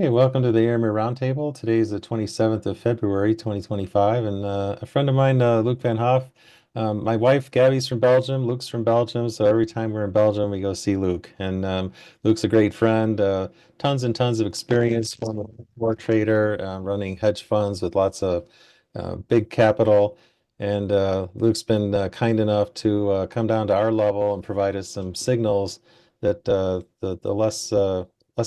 Hey, welcome to the Airmer Roundtable. Today is the 27th of February, 2025, and a friend of mine, Luc Van Hof. My wife, Gabby's from Belgium, Luc's from Belgium, so every time we're in Belgium, we go see Luc. And Luc's a great friend, tons and tons of experience, former war trader, running hedge funds with lots of big capital. And Luc's been kind enough to come down to our level and provide us some signals that the less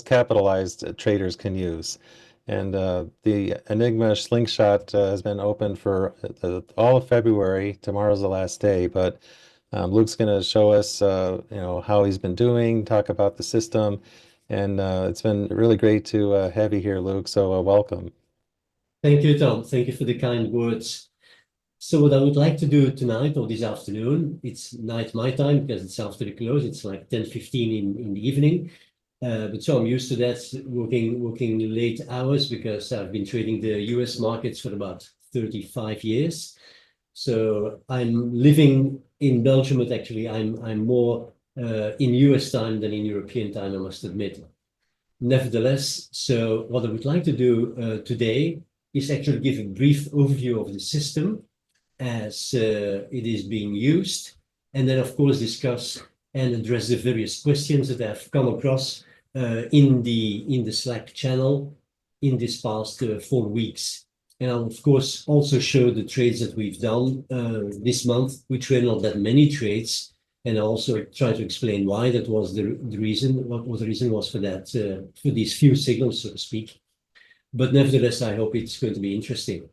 capitalized traders can use. And the Enigma Slingshot has been open for all of February. Tomorrow's the last day, but Luke's going to show us, how he's been doing, talk about the system, and it's been really great to have you here, Luke. So welcome. Thank you, Tom. Thank you for the kind words. So what I would like to do tonight or this afternoon, it's night my time because it's after the close. It's like 10:15 in the evening. But so I'm used to that, working late hours because I've been trading the US markets for about 35 years. So I'm living in Belgium, but actually I'm more in US time than in European time, I must admit. Nevertheless, so what I would like to do today is actually give a brief overview of the system as it is being used, and then of course discuss and address the various questions that I've come across in the Slack channel in this past 4 weeks. And I'll of course also show the trades that we've done this month, which were not that many trades, and also try to explain why that was the reason, what the reason was for that, for these few signals, so to speak. But nevertheless, I hope it's going to be interesting.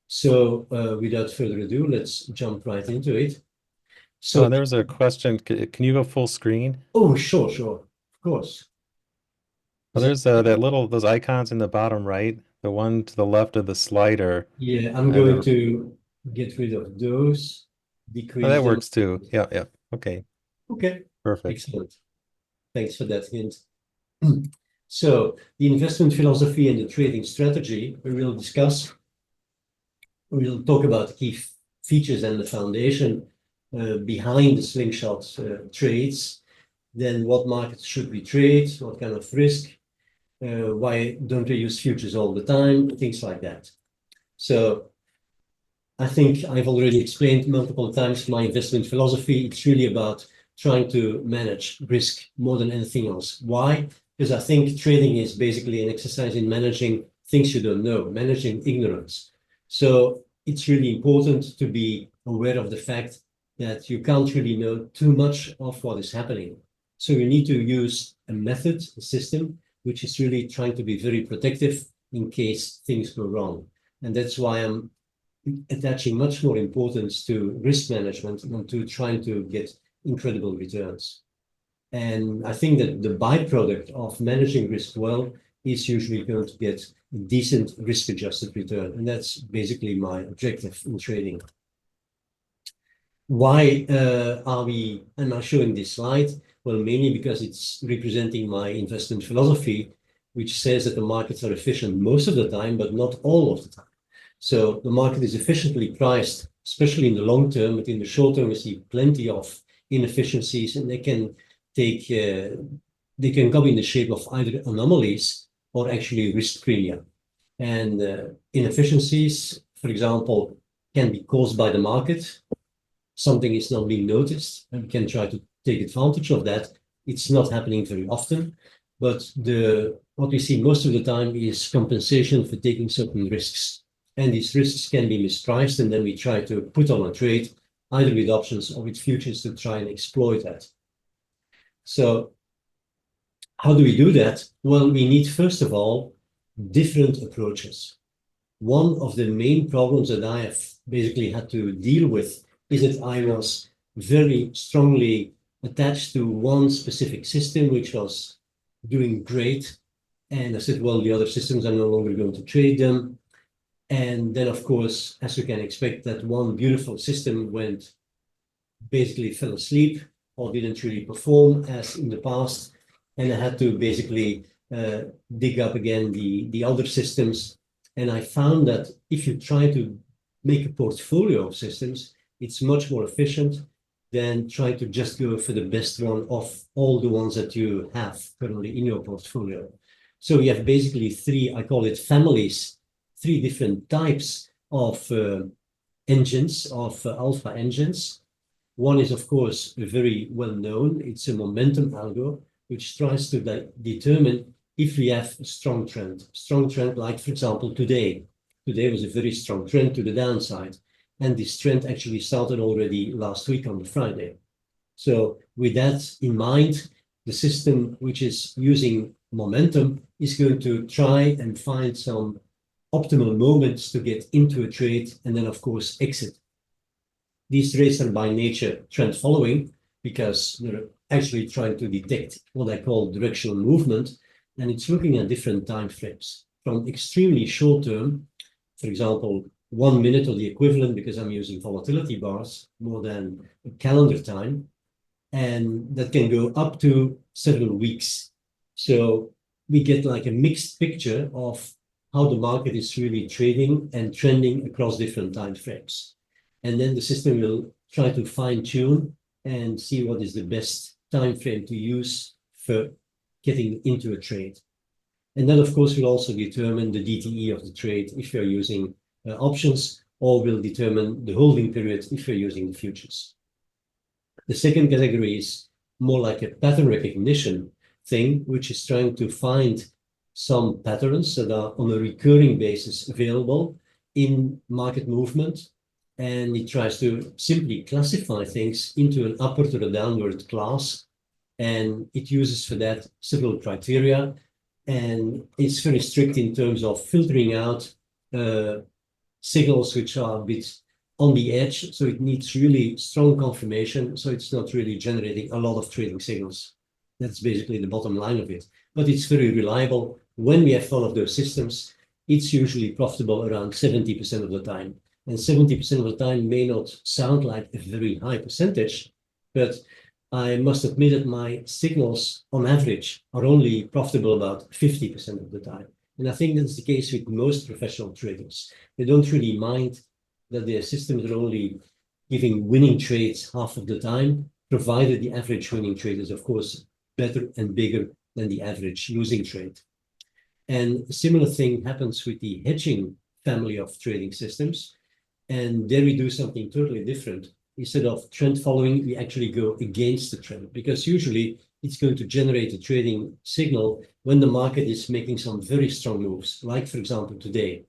So without further ado, let's jump right into it. Oh, So, and there was a question. Can you go full screen? oh, sure, of course. Well, Is it? there's those icons in the bottom right, the one to the left of the slider. Yeah, I'm And going to get rid of those, oh, decrease that them. works too. Yeah, yeah. Okay, Okay, perfect. excellent. Thanks for that hint. So the investment philosophy and the trading strategy we will discuss. We'll talk about the key features and the foundation behind the slingshot trades. Then what markets should we trade? What kind of risk? Why don't we use futures all the time? Things like that. So I think I've already explained multiple times my investment philosophy. It's really about trying to manage risk more than anything else. Why? Because I think trading is basically an exercise in managing things you don't know, managing ignorance. So it's really important to be aware of the fact that you can't really know too much of what is happening. So you need to use a method, a system, which is really trying to be very protective in case things go wrong. And that's why I'm attaching much more importance to risk management than to trying to get incredible returns. And I think that the byproduct of managing risk well is usually going to get a decent risk-adjusted return. And that's basically my objective in trading. Why am I showing this slide? Well, mainly because it's representing my investment philosophy, which says that the markets are efficient most of the time, but not all of the time. So the market is efficiently priced, especially in the long term, but in the short term, we see plenty of inefficiencies, and they can come in the shape of either anomalies or actually risk premium. And inefficiencies, for example, can be caused by the market. Something is not being noticed, and we can try to take advantage of that. It's not happening very often, but what we see most of the time is compensation for taking certain risks. And these risks can be mispriced, and then we try to put on a trade, either with options or with futures to try and exploit that. So how do we do that? Well, we need, first of all, different approaches. One of the main problems that I have basically had to deal with is that I was very strongly attached to one specific system, which was doing great. And I said, well, the other systems, I'm no longer going to trade them. And then, of course, as you can expect, that one beautiful system basically fell asleep or didn't really perform as in the past. And I had to basically dig up again the other systems. And I found that if you try to make a portfolio of systems, it's much more efficient than trying to just go for the best one of all the ones that you have currently in your portfolio. So we have basically three, I call it families, three different types of engines, of alpha engines. One is, of course, very well known. It's a momentum algo, which tries to determine if we have a strong trend. Strong trend, like, for example, today. Today was a very strong trend to the downside. And this trend actually started already last week on the Friday. So with that in mind, the system which is using momentum is going to try and find some optimal moments to get into a trade and then, of course, exit. These trades are by nature trend following because they're actually trying to detect what I call directional movement, and it's looking at different time frames from extremely short term, for example, 1 minute or the equivalent because I'm using volatility bars more than a calendar time, and that can go up to several weeks. So we get like a mixed picture of how the market is really trading and trending across different time frames. And then the system will try to fine tune and see what is the best time frame to use for getting into a trade. And then, of course, we'll also determine the DTE of the trade if you're using options, or will determine the holding period if you're using the futures. The second category is more like a pattern recognition thing, which is trying to find some patterns that are on a recurring basis available in market movement. And it tries to simply classify things into an upward or a downward class. And it uses for that several criteria. And it's very strict in terms of filtering out signals which are a bit on the edge. So it needs really strong confirmation. So it's not really generating a lot of trading signals. That's basically the bottom line of it. But it's very reliable. When we have one of those systems, it's usually profitable around 70% of the time. And 70% of the time may not sound like a very high percentage, but I must admit that my signals on average are only profitable about 50% of the time. And I think that's the case with most professional traders. They don't really mind that their systems are only giving winning trades half of the time, provided the average winning trade is, of course, better and bigger than the average losing trade. And a similar thing happens with the hedging family of trading systems. And there we do something totally different. Instead of trend following, we actually go against the trend, because usually it's going to generate a trading signal when the market is making some very strong moves, like, for example, today.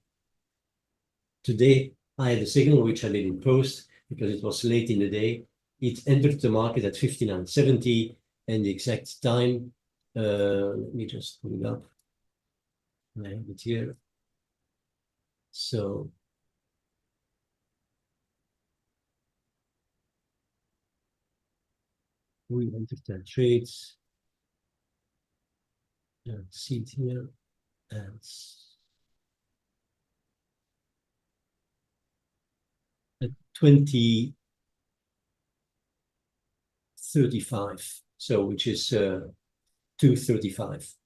Today, I had a signal which I didn't post because it was late in the day. It entered the market at 59.70, and the exact time, let me just pull it up. I have it here. So we entered that trade. See it here. And at 20:35, so which is 2:35.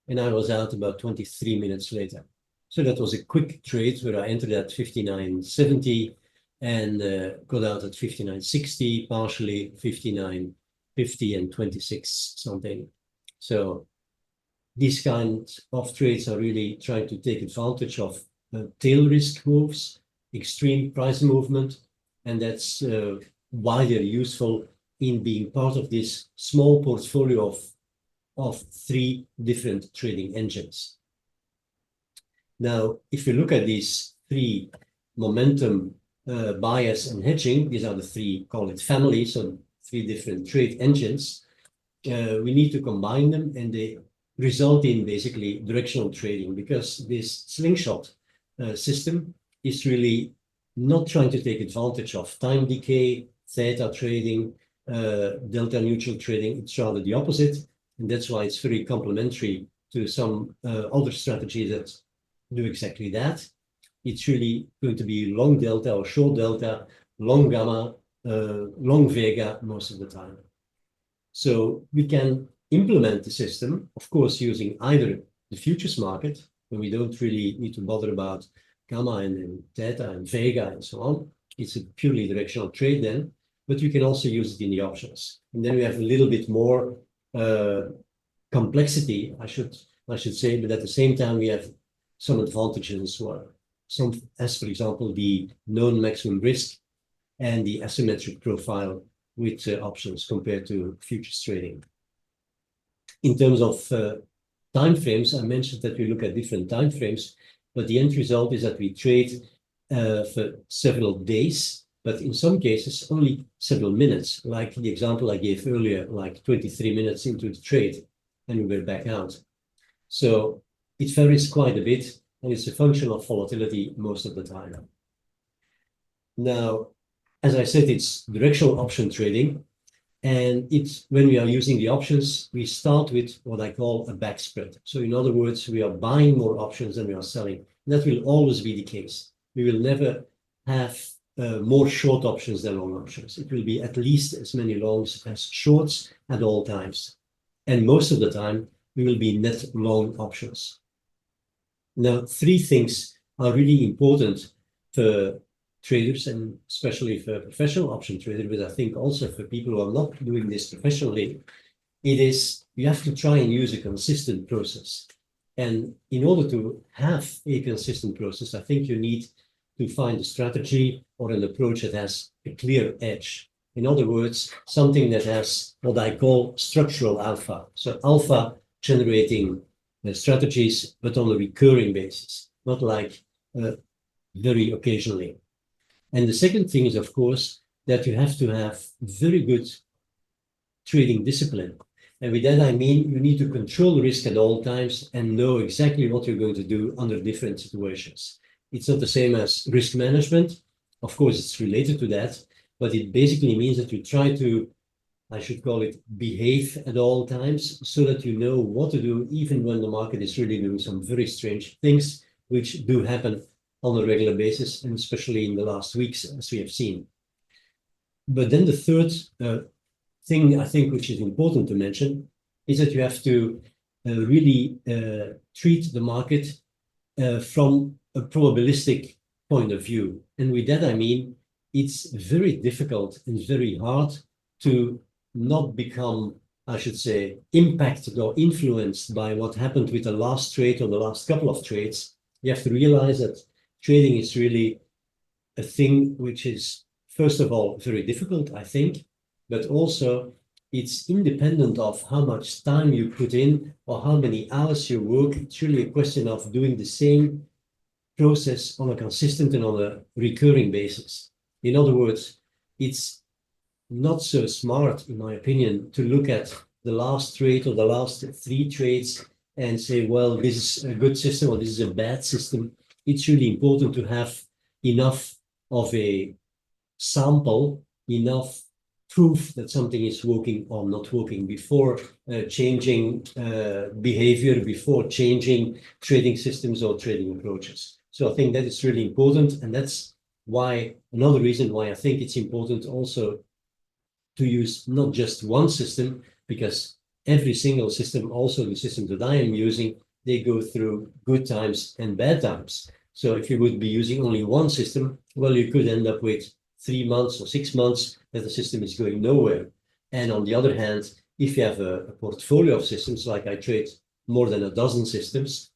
And I was out about 23 minutes later. So that was a quick trade where I entered at 59.70 and got out at 59.60, partially 59.50 and 26 something. So these kinds of trades are really trying to take advantage of tail risk moves, extreme price movement, and that's why they're useful in being part of this small portfolio of three different trading engines. Now, if you look at these three momentum, bias, and hedging, these are the three, call it families, so three different trade engines. We need to combine them, and they result in basically directional trading, because this slingshot system is really not trying to take advantage of time decay, theta trading, delta neutral trading. It's rather the opposite. And that's why it's very complementary to some other strategies that do exactly that. It's really going to be long delta or short delta, long gamma, long vega most of the time. So we can implement the system, of course, using either the futures market, when we don't really need to bother about gamma and theta and vega and so on. It's a purely directional trade then, but we can also use it in the options. And then we have a little bit more complexity. I should I should say, but at the same time, we have some advantages as well. As for example, the known maximum risk and the asymmetric profile with options compared to futures trading. In terms of time frames, I mentioned that we look at different time frames, but the end result is that we trade for several days, but in some cases only several minutes, like the example I gave earlier, like 23 minutes into the trade, and we were back out. So it varies quite a bit, and it's a function of volatility most of the time. Now, as I said, it's directional option trading, and it's when we are using the options, we start with what I call a back spread. So in other words, we are buying more options than we are selling. And that will always be the case. We will never have more short options than long options. It will be at least as many longs as shorts at all times. And most of the time, we will be net long options. Now, three things are really important for traders, and especially for professional option traders, but I think also for people who are not doing this professionally, it is you have to try and use a consistent process. And in order to have a consistent process, I think you need to find a strategy or an approach that has a clear edge. In other words, something that has what I call structural alpha. So alpha generating strategies, but on a recurring basis, not like very occasionally. And the second thing is, of course, that you have to have very good trading discipline. And with that, I mean, you need to control risk at all times and know exactly what you're going to do under different situations. It's not the same as risk management. Of course, it's related to that, but it basically means that you try to, I should call it, behave at all times so that you know what to do, even when the market is really doing some very strange things, which do happen on a regular basis, and especially in the last weeks, as we have seen. But then the third thing I think which is important to mention is that you have to really treat the market from a probabilistic point of view. And with that, I mean, it's very difficult and very hard to not become, I should say, impacted or influenced by what happened with the last trade or the last couple of trades. You have to realize that trading is really a thing which is, first of all, very difficult, I think, but also it's independent of how much time you put in or how many hours you work. It's really a question of doing the same process on a consistent and on a recurring basis. In other words, it's not so smart, in my opinion, to look at the last trade or the last three trades and say, well, this is a good system or this is a bad system. It's really important to have enough of a sample, enough proof that something is working or not working before changing behavior, before changing trading systems or trading approaches. So I think that is really important. And that's why, another reason why I think it's important also to use not just one system, because every single system, also the system that I am using, they go through good times and bad times. So if you would be using only one system, well, you could end up with 3 months or 6 months that the system is going nowhere. And on the other hand, if you have a portfolio of systems, like I trade more than a dozen systems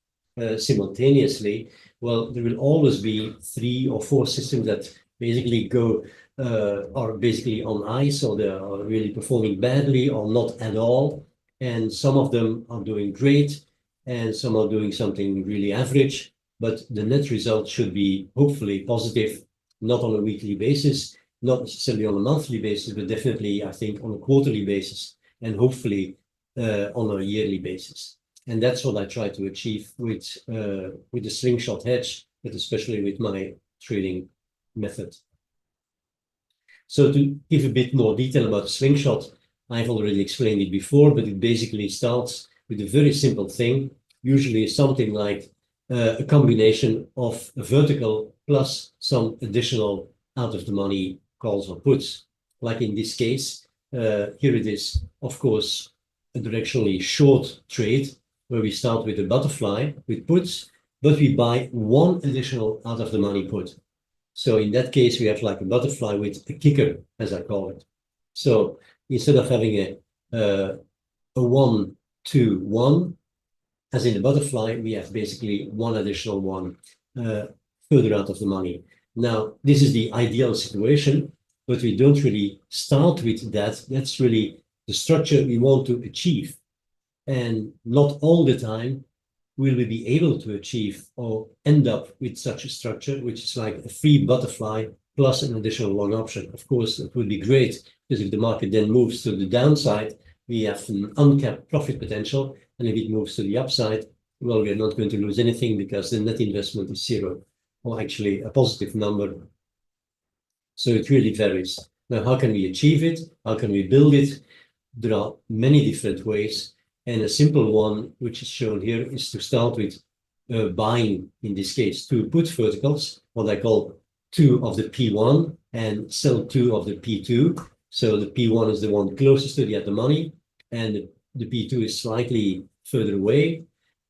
simultaneously, well, there will always be 3 or 4 systems that basically go are basically on ice, or they are really performing badly or not at all. And some of them are doing great, and some are doing something really average. But the net result should be hopefully positive, not on a weekly basis, not necessarily on a monthly basis, but definitely, I think, on a quarterly basis, and hopefully on a yearly basis. And that's what I try to achieve with the slingshot hedge, but especially with my trading method. So to give a bit more detail about the slingshot, I've already explained it before, but it basically starts with a very simple thing, usually something like a combination of a vertical plus some additional out-of-the-money calls or puts. Like in this case, here it is, of course, a directionally short trade where we start with a butterfly with puts, but we buy one additional out-of-the-money put. So in that case, we have like a butterfly with a kicker, as I call it. So instead of having a 1, 2, 1, as in the butterfly, we have basically one additional one further out of the money. Now, this is the ideal situation, but we don't really start with that. That's really the structure we want to achieve. And not all the time will we be able to achieve or end up with such a structure, which is like a free butterfly plus an additional long option. Of course, it would be great, because if the market then moves to the downside, we have an uncapped profit potential. And if it moves to the upside, well, we are not going to lose anything, because the net investment is zero, or actually a positive number. So it really varies. Now, how can we achieve it? How can we build it? There are many different ways. And a simple one, which is shown here, is to start with buying, in this case, 2 put verticals, what I call 2 of the P1, and sell 2 of the P2. So the P1 is the one closest to the at the money, and the P2 is slightly further away.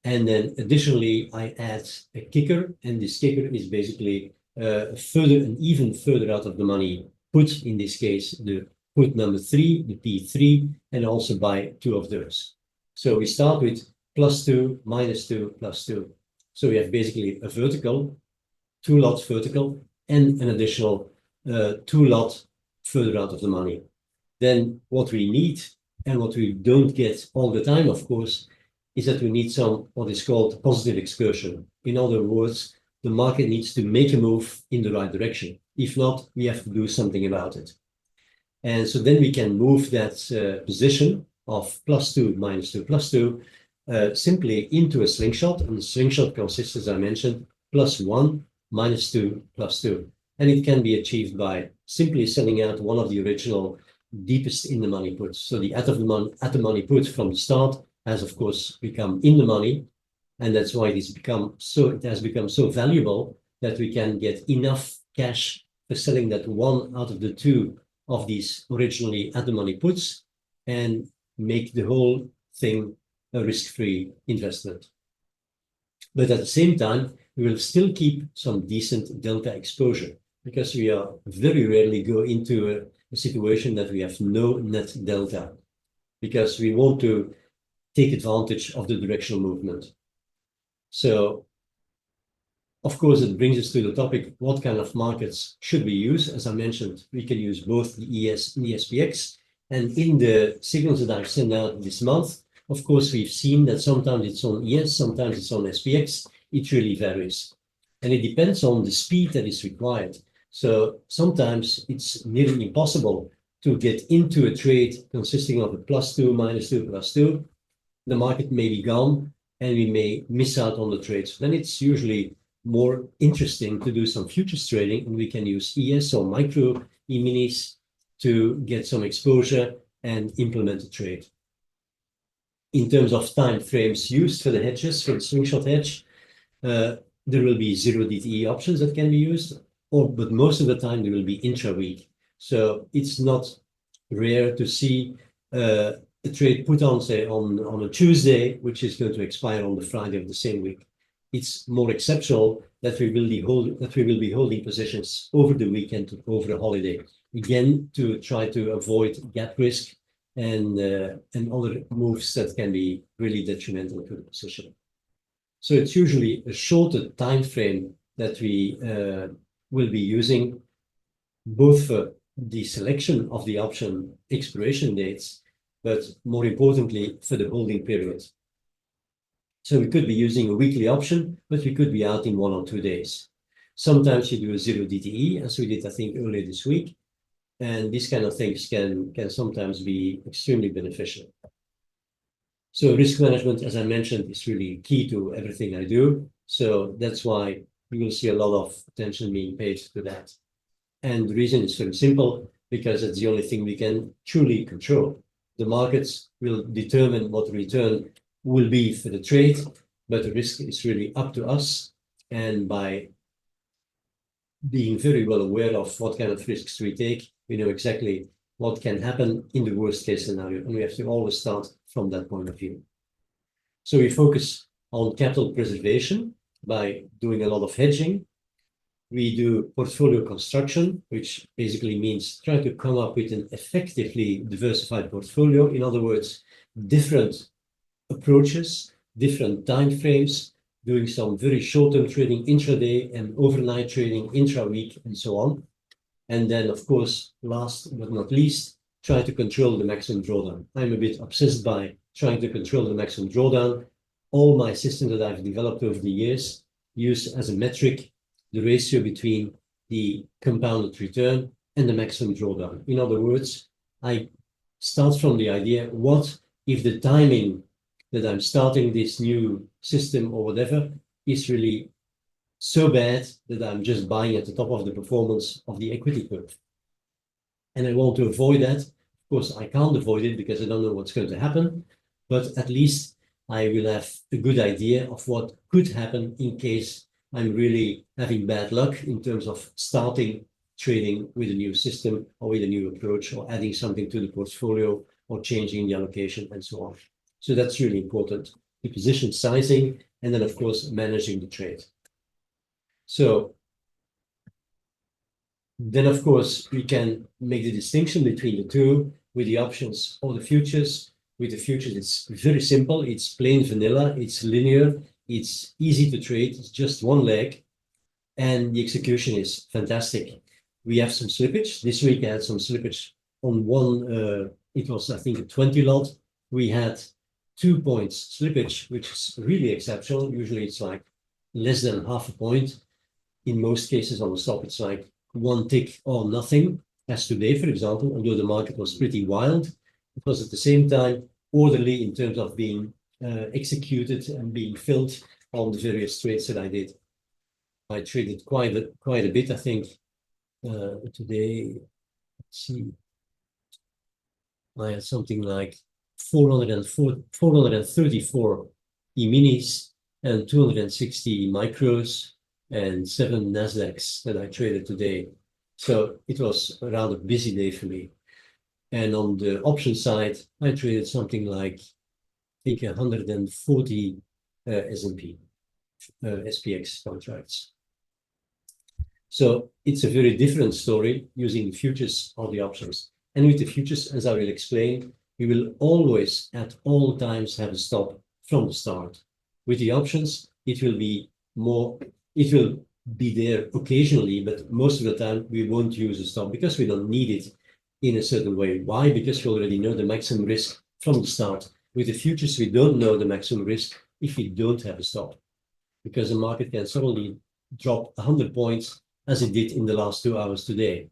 And then additionally, I add a kicker, and this kicker is basically further and even further out of the money put, in this case, the put number 3, the P3, and also buy 2 of those. So we start with +2, -2, +2. So we have basically a vertical, 2 lots vertical, and an additional 2 lot further out of the money. Then what we need, and what we don't get all the time, of course, is that we need some what is called positive excursion. In other words, the market needs to make a move in the right direction. If not, we have to do something about it. And so then we can move that position of +2, -2, +2 simply into a slingshot. And the slingshot consists, as I mentioned, +1, -2, +2. And it can be achieved by simply selling out one of the original deepest in the money puts. So the at the money put from the start has, of course, become in the money. And that's why it has become so valuable that we can get enough cash for selling that one out of the 2 of these originally at the money puts, and make the whole thing a risk-free investment. But at the same time, we will still keep some decent delta exposure, because we are very rarely go into a situation that we have no net delta, because we want to take advantage of the directional movement. So, of course, it brings us to the topic, what kind of markets should we use? As I mentioned, we can use both the ES and the SPX. And in the signals that I've sent out this month, of course, we've seen that sometimes it's on ES, sometimes it's on SPX. It really varies. And it depends on the speed that is required. So sometimes it's nearly impossible to get into a trade consisting of a +2, -2, +2. The market may be gone, and we may miss out on the trades. Then it's usually more interesting to do some futures trading, and we can use ES or micro E-minis to get some exposure and implement a trade. In terms of time frames used for the hedges, for the slingshot hedge, there will be 0 DTE options that can be used, but most of the time there will be intra-week. So it's not rare to see a trade put on, say, on a Tuesday, which is going to expire on the Friday of the same week. It's more exceptional that we will be holding positions over the weekend, over the holiday, again to try to avoid gap risk and other moves that can be really detrimental to the position. So it's usually a shorter time frame that we will be using, both for the selection of the option expiration dates, but more importantly, for the holding period. So we could be using a weekly option, but we could be out in 1 or 2 days. Sometimes you do a 0 DTE, as we did, I think, earlier this week. And these kind of things can sometimes be extremely beneficial. So risk management, as I mentioned, is really key to everything I do. So that's why you will see a lot of attention being paid to that. And the reason is very simple, because it's the only thing we can truly control. The markets will determine what the return will be for the trade, but the risk is really up to us. And by being very well aware of what kind of risks we take, we know exactly what can happen in the worst case scenario. And we have to always start from that point of view. So we focus on capital preservation by doing a lot of hedging. We do portfolio construction, which basically means trying to come up with an effectively diversified portfolio. In other words, different approaches different time frames, doing some very short-term trading intraday and overnight trading intra-week and so on. And then, of course, last but not least, try to control the maximum drawdown. I'm a bit obsessed by trying to control the maximum drawdown. All my systems that I've developed over the years use as a metric the ratio between the compounded return and the maximum drawdown. In other words, I start from the idea, what if the timing that I'm starting this new system or whatever is really so bad that I'm just buying at the top of the performance of the equity curve. And I want to avoid that. Of course, I can't avoid it because I don't know what's going to happen, but at least I will have a good idea of what could happen in case I'm really having bad luck in terms of starting trading with a new system or with a new approach or adding something to the portfolio or changing the allocation and so on. So that's really important. The position sizing and then, of course, managing the trade. So then, of course, we can make the distinction between the two with the options or the futures. With the futures, it's very simple. It's plain vanilla. It's linear. It's easy to trade. It's just one leg. And the execution is fantastic. We have some slippage. This week I had some slippage on one. It was, I think, a 20 lot. We had 2 points slippage, which is really exceptional. Usually it's like less than half a point. In most cases on the stop, it's like one tick or nothing, as today, for example, although the market was pretty wild. It was at the same time orderly in terms of being executed and being filled on the various trades that I did. I traded quite a bit, I think. Today, let's see, I had something like 434 E-minis and 260 micros and 7 Nasdaqs that I traded today. So it was a rather busy day for me. And on the option side, I traded something like, I think, 140 S&P, SPX contracts. So it's a very different story using the futures or the options. And with the futures, as I will explain, we will always at all times have a stop from the start. With the options, it will be there occasionally, but most of the time we won't use a stop because we don't need it in a certain way. Why? Because we already know the maximum risk from the start. With the futures, we don't know the maximum risk if we don't have a stop, because the market can suddenly drop 100 points as it did in the last 2 hours today.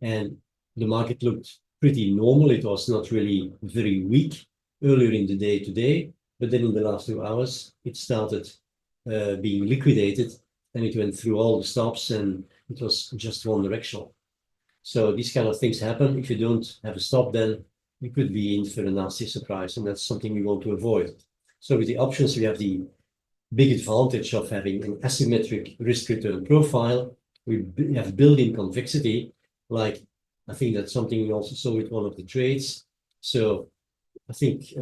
And the market looked pretty normal. It was not really very weak earlier in the day today, but then in the last 2 hours, it started being liquidated and it went through all the stops and it was just one directional. So these kind of things happen. If you don't have a stop, then you could be in for a nasty surprise, and that's something we want to avoid. So with the options, we have the big advantage of having an asymmetric risk-return profile. We have built-in convexity, like I think that's something we also saw with one of the trades. So I think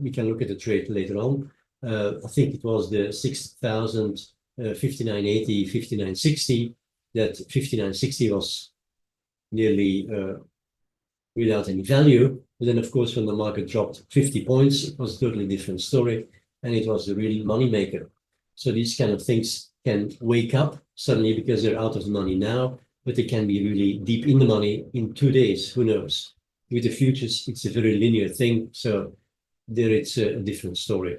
we can look at the trade later on. I think it was the 6,000, 5980, 5960. That 5960 was nearly without any value. But then, of course, when the market dropped 50 points, it was a totally different story, and it was the real money maker. So these kind of things can wake up suddenly because they're out of the money now, but they can be really deep in the money in 2 days. Who knows? With the futures, it's a very linear thing. So there it's a different story.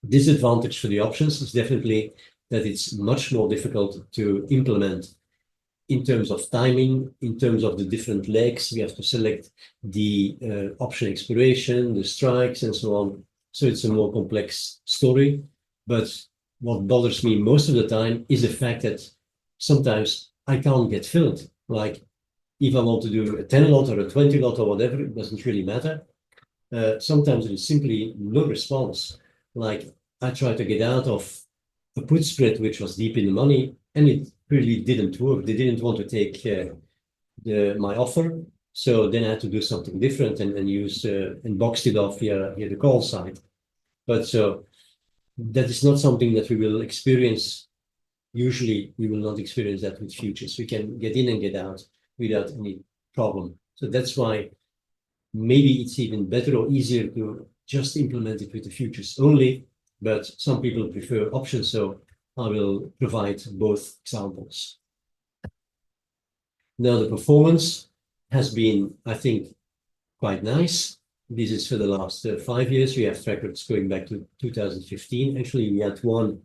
Disadvantage for the options is definitely that it's much more difficult to implement in terms of timing, in terms of the different legs. We have to select the option expiration, the strikes, and so on. So it's a more complex story. But what bothers me most of the time is the fact that sometimes I can't get filled. Like if I want to do a 10 lot or a 20 lot or whatever, it doesn't really matter. Sometimes there is simply no response. Like I tried to get out of a put spread which was deep in the money, and it really didn't work. They didn't want to take my offer, so then I had to do something different and use and boxed it off via the call side. But so that is not something that we will experience. Usually, we will not experience that with futures. We can get in and get out without any problem. So that's why maybe it's even better or easier to just implement it with the futures only, but some people prefer options, so I will provide both examples. Now the performance has been, I think, quite nice. This is for the last 5 years. We have records going back to 2015. Actually, we had one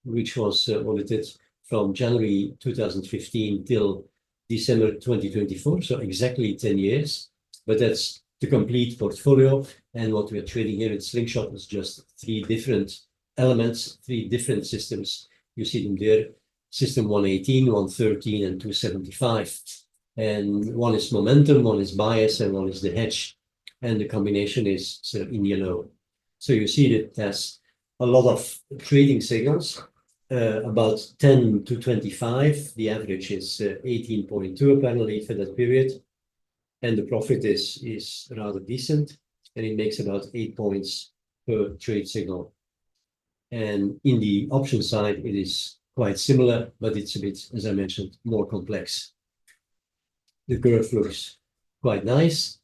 which was audited from January 2015 till December 2024, so exactly 10 years. But that's the complete portfolio. And what we are trading here at Slingshot is just 3 different elements, 3 different systems. You see them there, system 118, 113, and 275. And one is momentum, one is bias, and one is the hedge. And the combination is in yellow. So you see that it has a lot of trading signals, about 10 to 25. The average is 18.2 apparently for that period. And the profit is rather decent, and it makes about 8 points per trade signal. And in the option side, it is quite similar, but it's a bit, as I mentioned, more complex. The curve looks quite nice,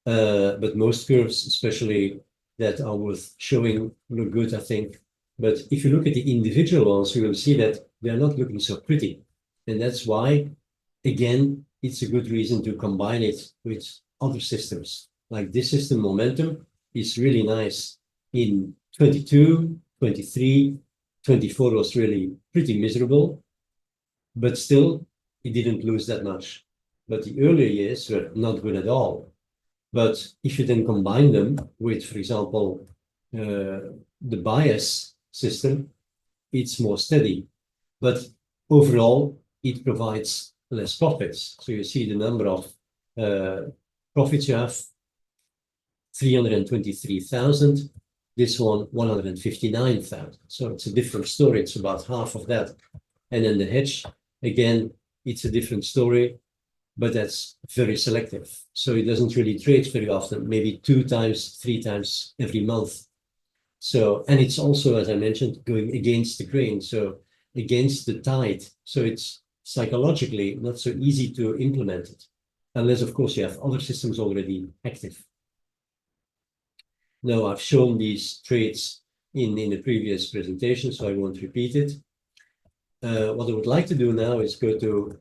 but most curves, especially that are worth showing, look good, I think. But if you look at the individual ones, you will see that they're not looking so pretty. And that's why, again, it's a good reason to combine it with other systems. Like this system, momentum, is really nice in 22, 23, 24 was really pretty miserable, but still, it didn't lose that much. But the earlier years were not good at all. But if you then combine them with, for example, the bias system, it's more steady. But overall, it provides less profits. So you see the number of profits you have, 323,000. This one, 159,000. So it's a different story. It's about half of that. And then the hedge, again, it's a different story, but that's very selective. So it doesn't really trade very often, maybe 2 times, 3 times every month. So, and it's also, as I mentioned, going against the grain, so against the tide. So it's psychologically not so easy to implement it, unless, of course, you have other systems already active. Now, I've shown these trades in the previous presentation, so I won't repeat it. What I would like to do now is go to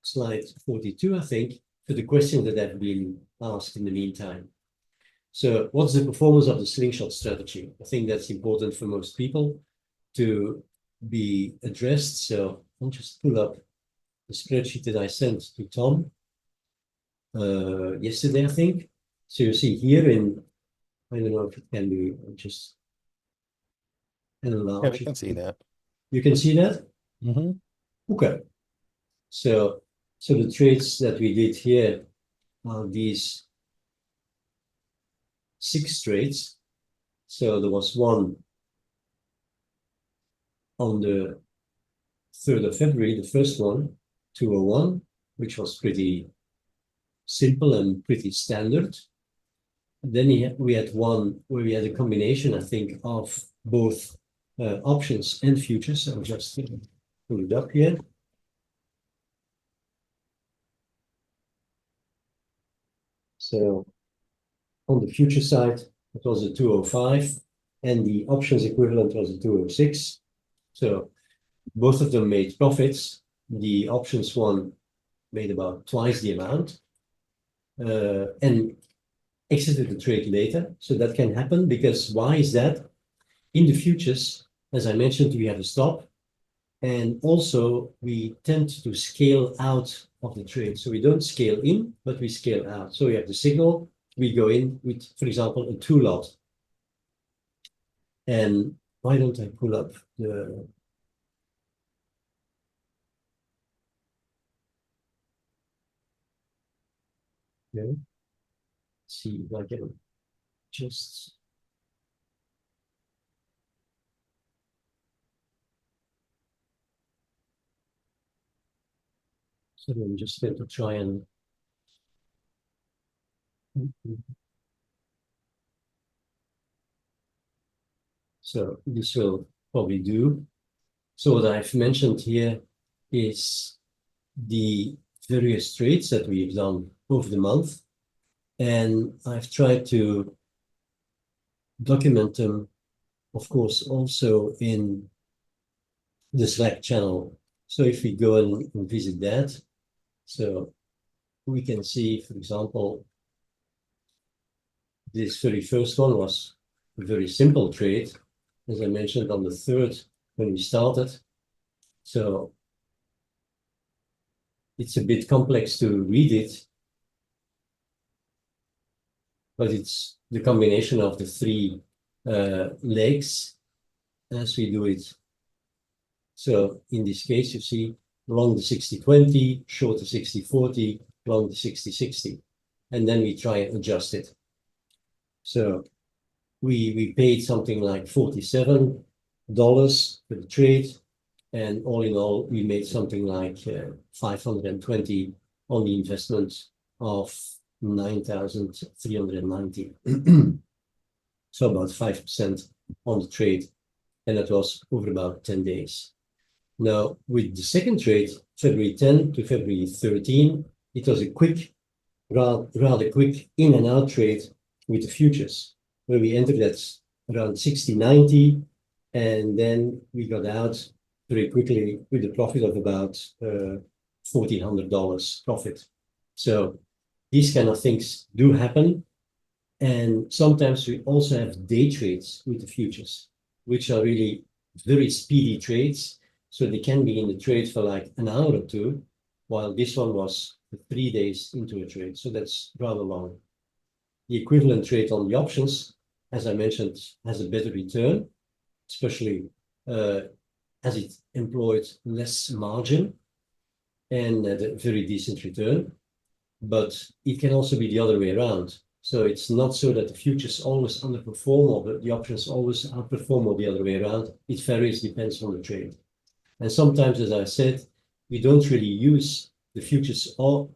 slide 42, I think, for the questions that have been asked in the meantime. So what's the performance of the Slingshot strategy? I think that's important for most people to be addressed. So I'll just pull up the spreadsheet that I sent to Tom yesterday, I think. So you see here in, I don't know if it can be just enlarge. Yeah, we can see that. You can see that? Mm-hmm. Okay. So the trades that we did here are these 6 trades. So there was one on the 3rd of February, the first one, 201, which was pretty simple and pretty standard. Then we had one where we had a combination, I think, of both options and futures. I'll just pull it up here. So on the future side, it was a 205, and the options equivalent was a 206. So both of them made profits. The options one made about twice the amount and exited the trade later. So that can happen because why is that? In the futures, as I mentioned, we have a stop. And also we tend to scale out of the trade. So we don't scale in, but we scale out. So we have the signal, we go in with, for example, a 2 lot. And why don't I pull up the let's see if I can just so I'm just going to try and so this will probably do. So what I've mentioned here is the various trades that we've done over the month. And I've tried to document them, of course, also in the Slack channel. So if we go and visit that, so we can see, for example, this very first one was a very simple trade, as I mentioned on the 3rd when we started. So it's a bit complex to read it, but it's the combination of the three legs as we do it. So in this case, you see long the 60-20, short the 60-40, long the 60-60, and then we try and adjust it. So we paid something like $47 for the trade, and all in all, we made something like 520 on the investment of 9,390. So about 5% on the trade, and that was over about 10 days. Now, with the second trade, February 10 to February 13, it was a quick, rather quick in and out trade with the futures, where we entered at around 60-90, and then we got out very quickly with a profit of about $1,400 profit. So these kind of things do happen. And sometimes we also have day trades with the futures, which are really very speedy trades. So they can be in the trade for like an hour or two, while this one was 3 days into a trade. So that's rather long. The equivalent trade on the options, as I mentioned, has a better return, especially as it employed less margin and a very decent return. But it can also be the other way around. So it's not so that the futures always underperform or the options always outperform or the other way around. It varies, depends on the trade. And sometimes, as I said, we don't really use the futures or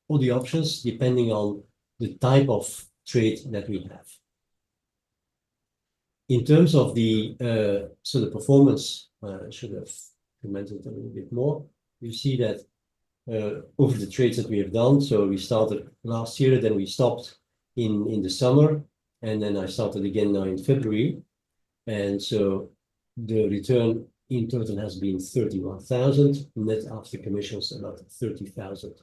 the options depending on the type of trade that we have. In terms of the performance, I should have commented a little bit more. You see that over the trades that we have done. So we started last year, then we stopped in the summer, and then I started again now in February. And so the return in total has been 31,000, net after commissions about 30,000.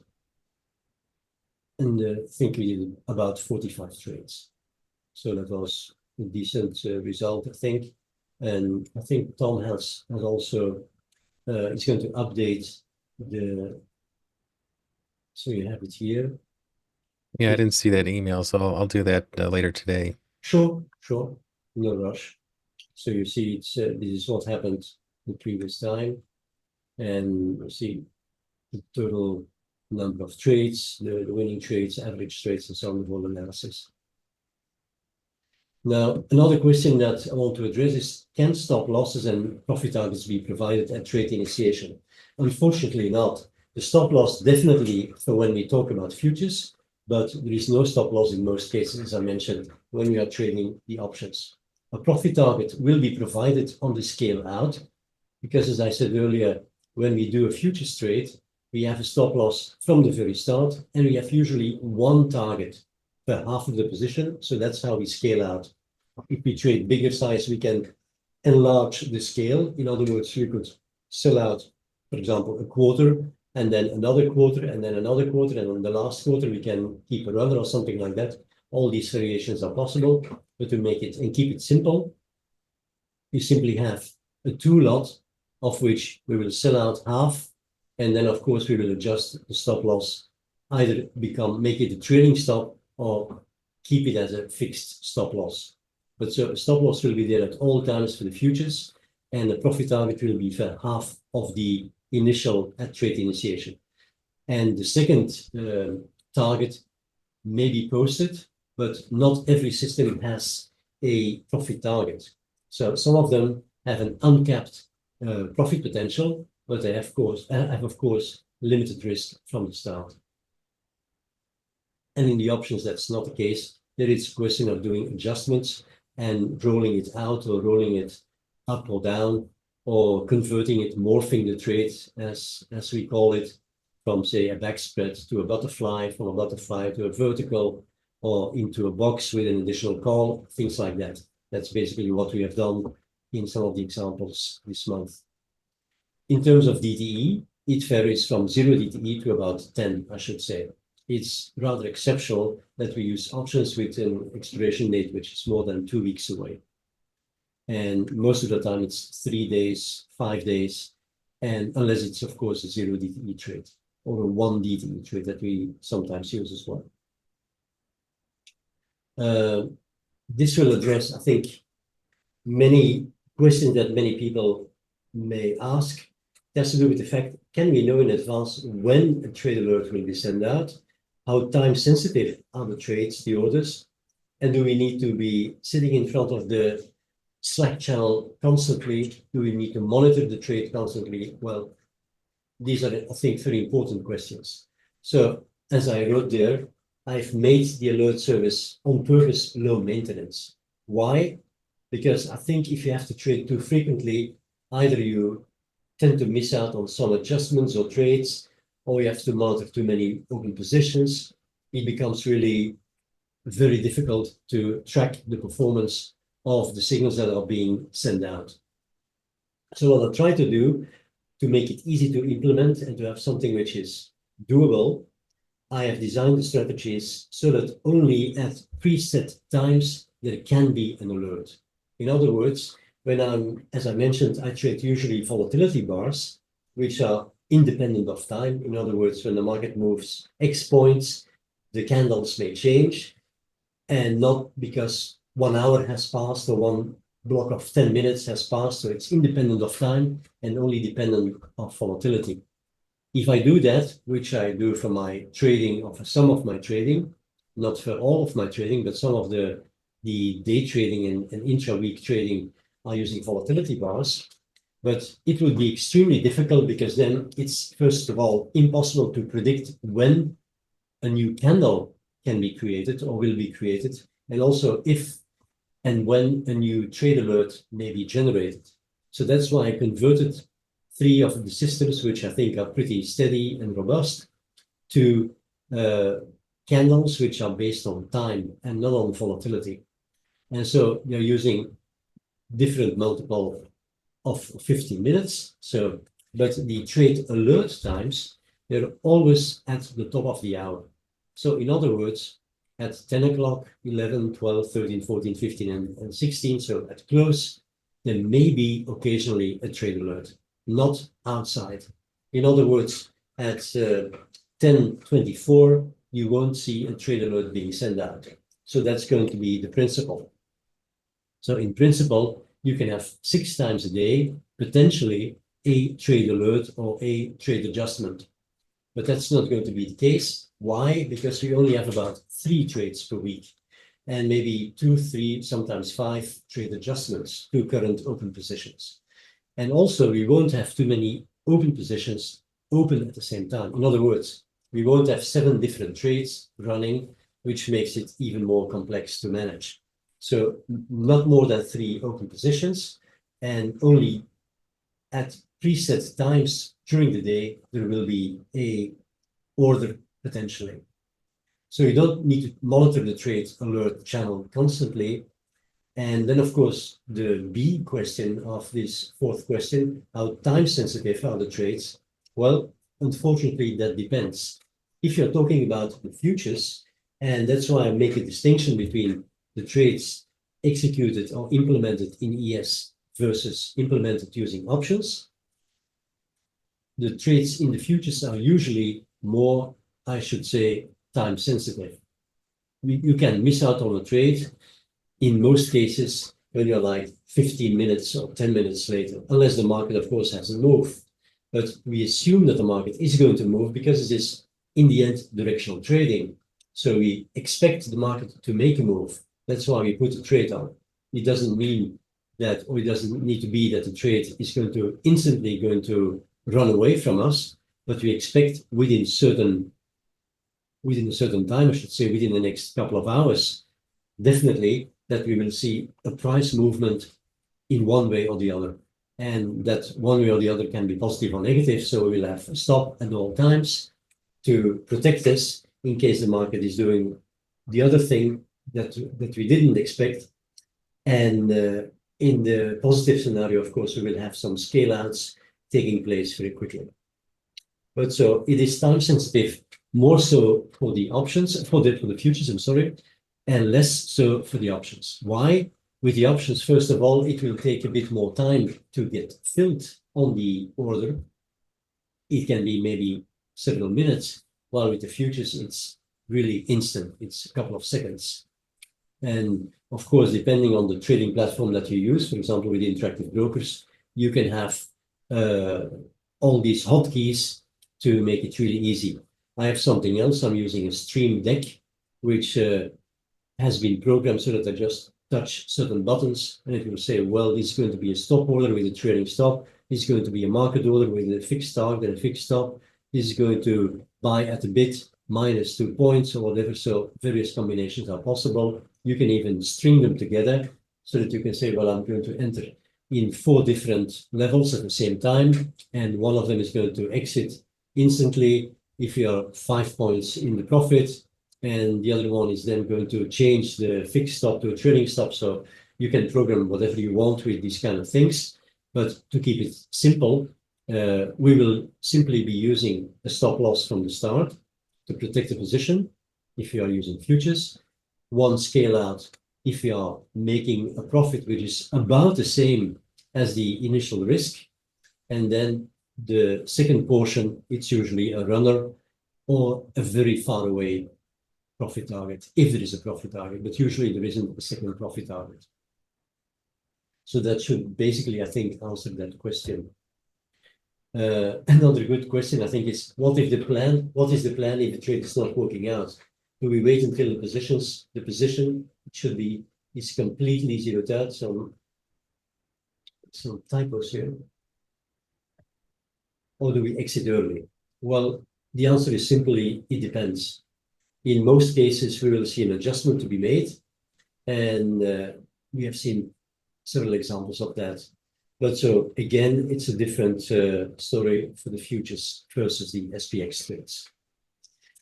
And I think we did about 45 trades. So that was a decent result, I think. And I think Tom has also, is going to update the, so you have it here. Yeah, I didn't see that email, so I'll do that later today. Sure, no rush. So you see, it's this is what happened the previous time, and you see the total number of trades, the winning trades, average trades, and so on, the whole analysis. Now, another question that I want to address is, can stop losses and profit targets be provided at trade initiation? Unfortunately not. The stop loss definitely for when we talk about futures, but there is no stop loss in most cases, as I mentioned, when we are trading the options. A profit target will be provided on the scale out, because as I said earlier, when we do a futures trade, we have a stop loss from the very start, and we have usually one target per half of the position. So that's how we scale out. If we trade bigger size, we can enlarge the scale. In other words, you could sell out, for example, a quarter, and then another quarter, and then another quarter, and on the last quarter, we can keep a runner or something like that. All these variations are possible, but to make it and keep it simple, you simply have a two lot of which we will sell out half, and then of course we will adjust the stop loss, either make it a trailing stop or keep it as a fixed stop loss. But so a stop loss will be there at all times for the futures, and the profit target will be for half of the initial at trade initiation. And the second target may be posted, but not every system has a profit target. So some of them have an uncapped profit potential, but they have of course limited risk from the start. And in the options, that's not the case. There is a question of doing adjustments and rolling it out or rolling it up or down, or converting it, morphing the trade, as we call it, from say a backspread to a butterfly, from a butterfly to a vertical, or into a box with an additional call, things like that. That's basically what we have done in some of the examples this month. In terms of DTE, it varies from 0 DTE to about 10, I should say. It's rather exceptional that we use options with an expiration date which is more than 2 weeks away. And most of the time it's 3 days, 5 days, and unless it's, of course, a 0 DTE trade or a 1 DTE trade that we sometimes use as well. This will address, I think, many questions that many people may ask. It has to do with the fact, can we know in advance when a trade alert will be sent out? How time sensitive are the trades, the orders? And do we need to be sitting in front of the Slack channel constantly? Do we need to monitor the trade constantly? Well, these are, I think, very important questions. So as I wrote there, I've made the alert service on purpose low maintenance. Why? Because I think if you have to trade too frequently, either you tend to miss out on some adjustments or trades, or you have to monitor too many open positions. It becomes really very difficult to track the performance of the signals that are being sent out. So what I try to do to make it easy to implement and to have something which is doable, I have designed the strategies so that only at preset times there can be an alert. In other words, when as I mentioned, I trade usually volatility bars, which are independent of time. In other words, when the market moves X points, the candles may change, and not because 1 hour has passed or one block of 10 minutes has passed, so it's independent of time and only dependent of volatility. If I do that, which I do for my trading, or for some of my trading, not for all of my trading, but some of the day trading and intra-week trading are using volatility bars. But it would be extremely difficult because then it's, first of all, impossible to predict when a new candle can be created or will be created, and also if and when a new trade alert may be generated. So that's why I converted 3 of the systems, which I think are pretty steady and robust, to candles which are based on time and not on volatility. And so you're using different multiple of 15 minutes. So, but the trade alert times, they're always at the top of the hour. So in other words, at 10 o'clock, 11, 12, 13, 14, 15, and 16, so at close, there may be occasionally a trade alert, not outside. In other words, at 10:24, you won't see a trade alert being sent out. So that's going to be the principle. So in principle, you can have 6 times a day, potentially a trade alert or a trade adjustment. But that's not going to be the case. Why? Because we only have about 3 trades per week, and maybe 2, 3, sometimes 5 trade adjustments to current open positions. And also, we won't have too many open positions open at the same time. In other words, we won't have 7 different trades running, which makes it even more complex to manage. So not more than 3 open positions, and only at preset times during the day, there will be a order potentially. So you don't need to monitor the trade alert channel constantly. And then, of course, the B question of this 4th question, how time sensitive are the trades? Well, unfortunately, that depends. If you're talking about the futures, and that's why I make a distinction between the trades executed or implemented in ES versus implemented using options, the trades in the futures are usually more, I should say, time sensitive. You can miss out on a trade in most cases when you're like 15 minutes or 10 minutes later, unless the market, of course, hasn't moved. But we assume that the market is going to move because it is, in the end, directional trading. So we expect the market to make a move. That's why we put a trade on. It doesn't mean that, or it doesn't need to be that the trade is going to instantly run away from us, but we expect within a certain time, I should say, within the next couple of hours, definitely that we will see a price movement in one way or the other. And that one way or the other can be positive or negative. So we will have a stop at all times to protect us in case the market is doing the other thing that we didn't expect. And in the positive scenario, of course, we will have some scale outs taking place very quickly. But so it is time sensitive, more so for the options, for the futures, I'm sorry, and less so for the options. Why? With the options, first of all, it will take a bit more time to get filled on the order. It can be maybe several minutes, while with the futures, it's really instant. It's a couple of seconds. And of course, depending on the trading platform that you use, for example, with interactive brokers, you can have all these hotkeys to make it really easy. I have something else. I'm using a stream deck, which has been programmed so that I just touch certain buttons and it will say, well, this is going to be a stop order with a trailing stop. This is going to be a market order with a fixed target and a fixed stop. This is going to buy at a bid minus 2 points or whatever. So various combinations are possible. You can even string them together so that you can say, well, I'm going to enter in 4 different levels at the same time. And one of them is going to exit instantly if you are 5 points in the profit. And the other one is then going to change the fixed stop to a trailing stop. So you can program whatever you want with these kind of things. But to keep it simple, we will simply be using a stop loss from the start to protect the position if you are using futures. One scale out if you are making a profit which is about the same as the initial risk. And then the second portion, it's usually a runner or a very far away profit target, if there is a profit target, but usually there isn't a second profit target. So that should basically, I think, answer that question. Another good question, I think, is what is the plan if the trade is not working out? Do we wait until the position should be is completely zeroed out? Some typos here. Or do we exit early? Well, the answer is simply, it depends. In most cases, we will see an adjustment to be made. And we have seen several examples of that. But so again, it's a different story for the futures versus the SPX trades.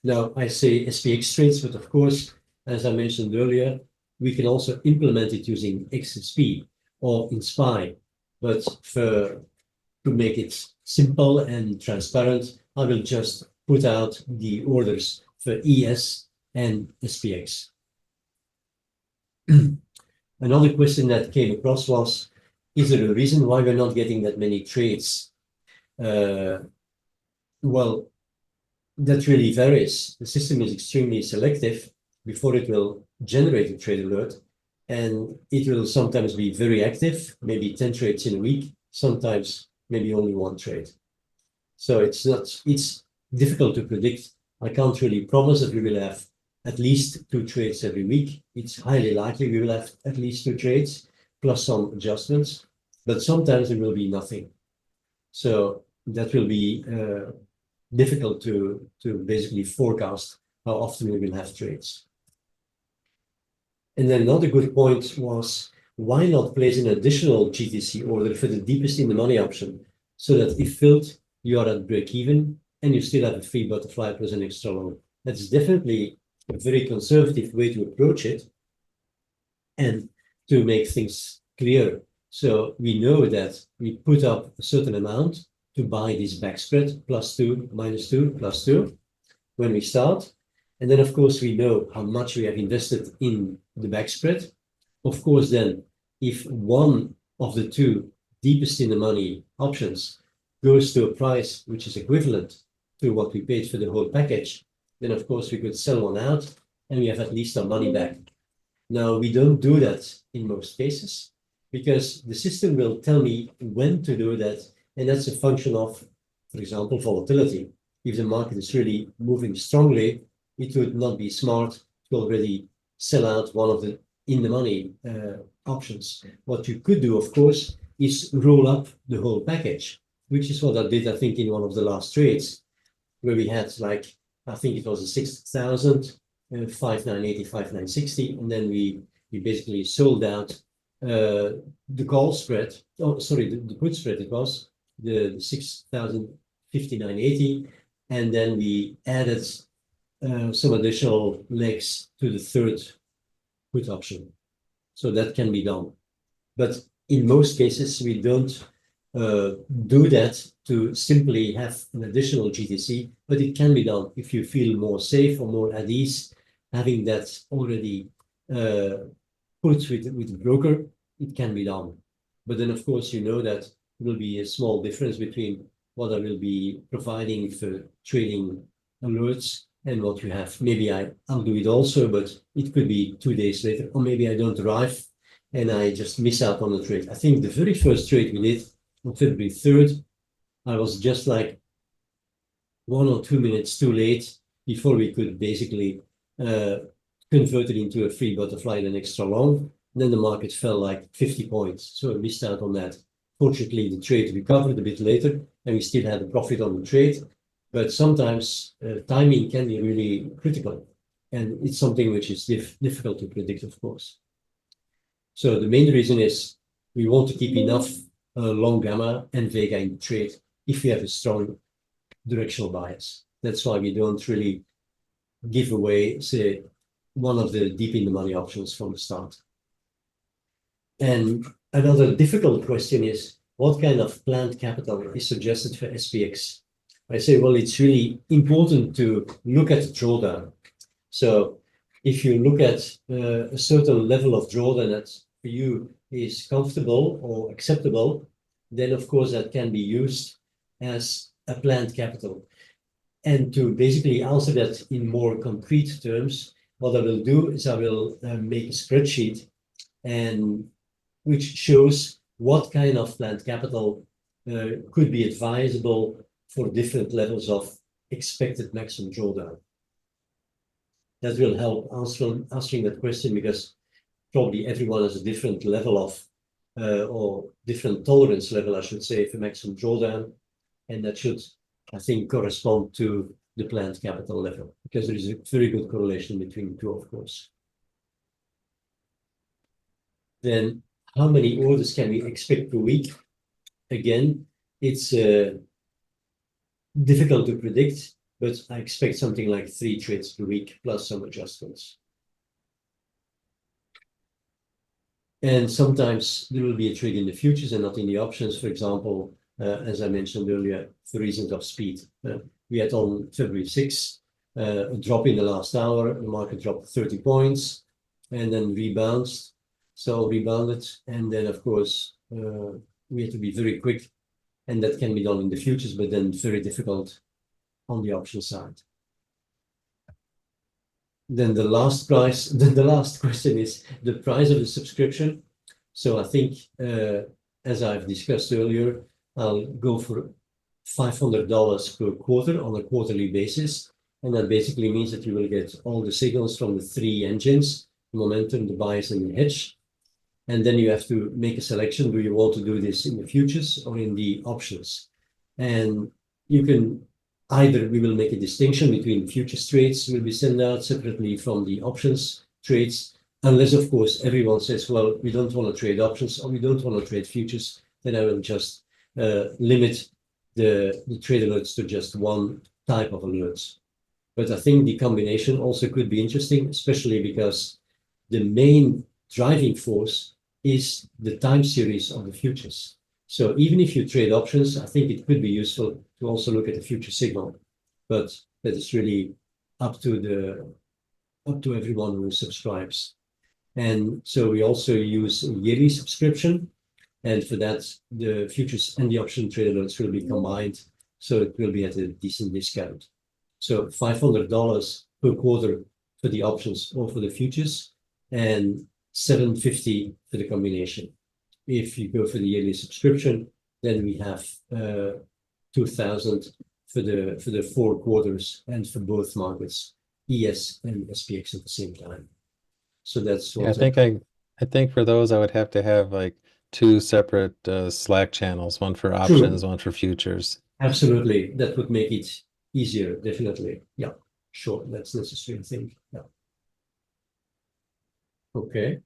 Now, I say SPX trades, but of course, as I mentioned earlier, we can also implement it using XSP or InSpy. But to make it simple and transparent, I will just put out the orders for ES and SPX. Another question that came across was, is there a reason why we're not getting that many trades? Well, that really varies. The system is extremely selective before it will generate a trade alert, and it will sometimes be very active, maybe 10 trades in a week, sometimes maybe only 1 trade. So it's difficult to predict. I can't really promise that we will have at least 2 trades every week. It's highly likely we will have at least 2 trades plus some adjustments, but sometimes there will be nothing. So that will be difficult to basically forecast how often we will have trades. And then another good point was, why not place an additional GTC order for the deepest in the money option, so that if filled, you are at break even and you still have a free butterfly plus an extra long. That's definitely a very conservative way to approach it and to make things clear. So we know that we put up a certain amount to buy this back spread, +2, -2, +2, when we start. And then, of course, we know how much we have invested in the back spread. Of course, then, if one of the 2 deepest in the money options goes to a price which is equivalent to what we paid for the whole package, then, of course, we could sell one out and we have at least our money back. Now, we don't do that in most cases because the system will tell me when to do that. And that's a function of, for example, volatility. If the market is really moving strongly, it would not be smart to already sell out one of the in-the-money options. What you could do, of course, is roll up the whole package, which is what I did, I think, in one of the last trades, where we had, like, I think it was a 6,000, 5,980, 5,960, and then we basically sold out the call spread. Oh, sorry, the put spread. It was the 6,059.80, and then we added some additional legs to the third put option. So that can be done. But in most cases, we don't do that to simply have an additional GTC, but it can be done if you feel more safe or more at ease, having that already put with the broker, it can be done. But then, of course, you know that there will be a small difference between what I will be providing for trading alerts and what you have. Maybe I'll do it also, but it could be 2 days later, or maybe I don't arrive and I just miss out on the trade. I think the very first trade we did on February 3rd, I was just like 1 or 2 minutes too late before we could basically convert it into a free butterfly and an extra long. And then the market fell like 50 points. So I missed out on that. Fortunately, the trade recovered a bit later and we still had a profit on the trade. But sometimes timing can be really critical. And it's something which is difficult to predict, of course. So the main reason is we want to keep enough long gamma and vega in the trade if we have a strong directional bias. That's why we don't really give away, say, one of the deep in the money options from the start. And another difficult question is, what kind of planned capital is suggested for SPX? I say, well, it's really important to look at the drawdown. So if you look at a certain level of drawdown that for you is comfortable or acceptable, then of course that can be used as a planned capital. And to basically answer that in more concrete terms, what I will do is I will make a spreadsheet and which shows what kind of planned capital could be advisable for different levels of expected maximum drawdown. That will help answering that question because probably everyone has a different level of or different tolerance level, I should say, for maximum drawdown. And that should, I think, correspond to the planned capital level because there is a very good correlation between the two, of course. Then how many orders can we expect per week? Again, it's difficult to predict, but I expect something like 3 trades per week plus some adjustments. And sometimes there will be a trade in the futures and not in the options, for example, as I mentioned earlier, for reasons of speed. We had on February 6th a drop in the last hour, the market dropped 30 points and then rebounded. So rebounded, and then of course we had to be very quick, and that can be done in the futures, but then very difficult on the option side. Then the last question is the price of the subscription. So I think, as I've discussed earlier, I'll go for $500 per quarter on a quarterly basis. And that basically means that you will get all the signals from the 3 engines, the momentum, the bias, and the hedge. And then you have to make a selection. Do you want to do this in the futures or in the options? And you can either, we will make a distinction between futures trades will be sent out separately from the options trades, unless of course everyone says, well, we don't want to trade options or we don't want to trade futures, then I will just limit the trade alerts to just one type of alerts. But I think the combination also could be interesting, especially because the main driving force is the time series of the futures. So even if you trade options, I think it could be useful to also look at the future signal, but that is really up to everyone who subscribes. And so we also use a yearly subscription, and for that the futures and the option trade alerts will be combined, so it will be at a decent discount. So $500 per quarter for the options or for the futures, and $750 for the combination. If you go for the yearly subscription, then we have $2,000 for the 4 quarters and for both markets, ES and SPX at the same time. So that's what I think for those I would have to have like 2 separate Slack channels, one for options, true. one for futures. Absolutely, that would make it easier, definitely. Yeah, sure, that's necessary, I think. Yeah. Okay.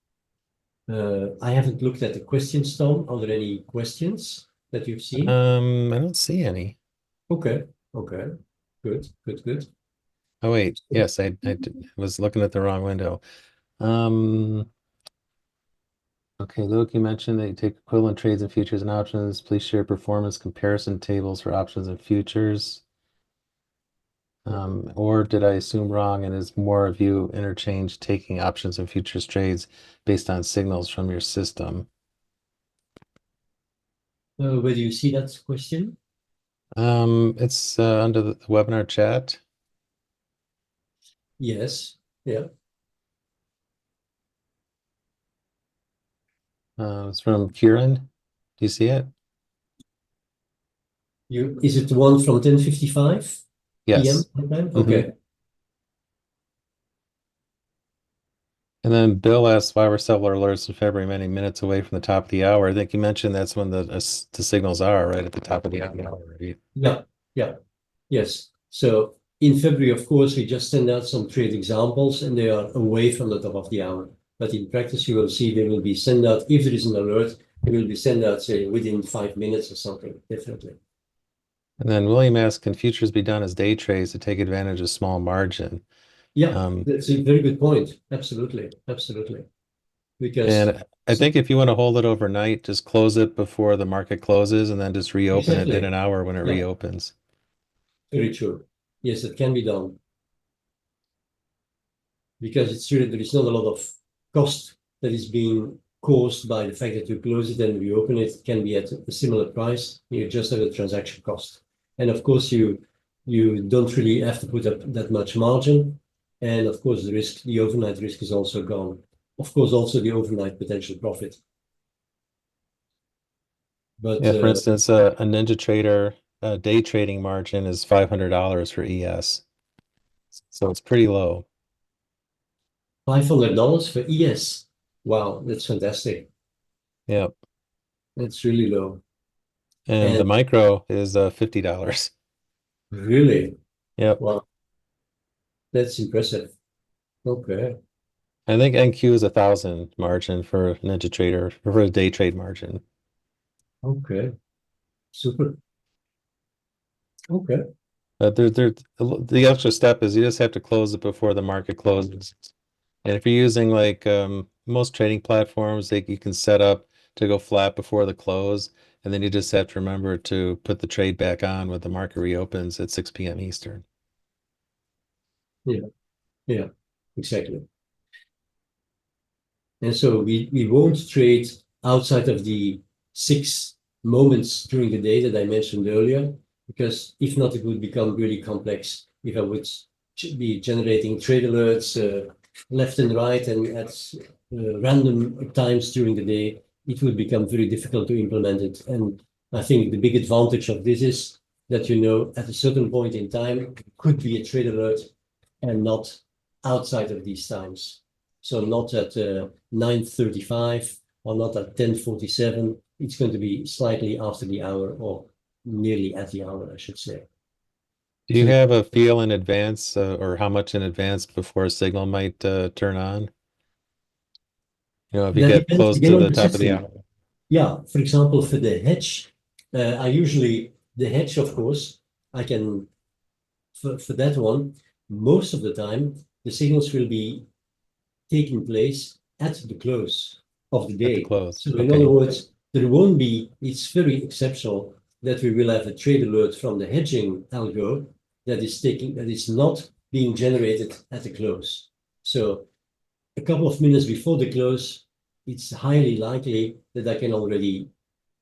I haven't looked at the questions, Tom. Are there any questions that you've seen? I don't see any. Okay. Okay. Good. Good. Good. Oh wait, yes, was looking at the wrong window. Um, Okay, Luke, you mentioned that you take equivalent trades in futures and options. Please share performance comparison tables for options and futures. Or did I assume wrong and is more of you interchange taking options and futures trades based on signals from your system? Where do you see that question? It's under the webinar chat. Yes. Yeah. It's from Kieran. Do you see it? Is it the one from 10:55 p.m. Yes. time? Hmm. Okay. And then Bill asked why were several alerts in February many minutes away from the top of the hour. I think you mentioned that's when the signals are right at the top of the hour, right? Yeah. Yeah. Yes. So in February, of course, we just send out some trade examples and they are away from the top of the hour. But in practice, you will see they will be sent out, if there is an alert, it will be sent out, say, within 5 minutes or something, definitely. And then William asked, can futures be done as day trades to take advantage of small margin? Yeah, Um, that's a very good point. Absolutely. Absolutely. Because, and I so, think if you want to hold it overnight, just close it before the market closes and then just reopen it in exactly. an hour when it Yeah, reopens. very true. Yes, it can be done. Because it's true that there is not a lot of cost that is being caused by the fact that you close it and reopen it. It can be at a similar price. You just have a transaction cost. And of course, you don't really have to put up that much margin. And of course, the overnight risk is also gone. Of course, also the overnight potential profit. But Yeah, for instance, a Ninja Trader day trading margin is $500 for ES. So it's pretty low. $500 for ES. Wow, that's fantastic. Yep. That's really low. And And the micro is $50. really, Yep. wow, that's impressive. Okay. I think NQ is 1,000 margin for Ninja Trader or for a day trade margin. Okay. Super. Okay. The extra step is you just have to close it before the market closes. And if you're using like most trading platforms, you can set up to go flat before the close, and then you just have to remember to put the trade back on when the market reopens at 6 p.m. Eastern. Yeah. Yeah. Exactly. And so we won't trade outside of the 6 moments during the day that I mentioned earlier, because if not, it would become really complex if I would be generating trade alerts left and right and at random times during the day. It would become very difficult to implement it. And I think the big advantage of this is that, at a certain point in time, it could be a trade alert and not outside of these times. So not at 9:35 or not at 10:47. It's going to be slightly after the hour or nearly at the hour, I should say. Do you So have a feel in advance or how much in advance before a signal might turn on? If you that get depends close again to on the the top of the system. hour. Yeah, for example, for the hedge, the hedge, of course, I can, for that one, most of the time, the signals will be taking place at the close of the At the day. close. So in other Okay. words, there won't be, it's very exceptional that we will have a trade alert from the hedging algo that is not being generated at the close. So a couple of minutes before the close, it's highly likely that I can already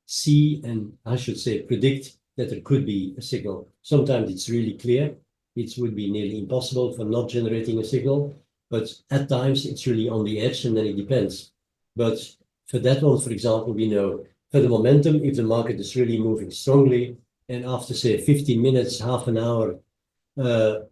see and I should say predict that there could be a signal. Sometimes it's really clear. It would be nearly impossible for not generating a signal, but at times it's really on the edge and then it depends. But for that one, for example, we know for the momentum, if the market is really moving strongly and after say 15 minutes, half an hour,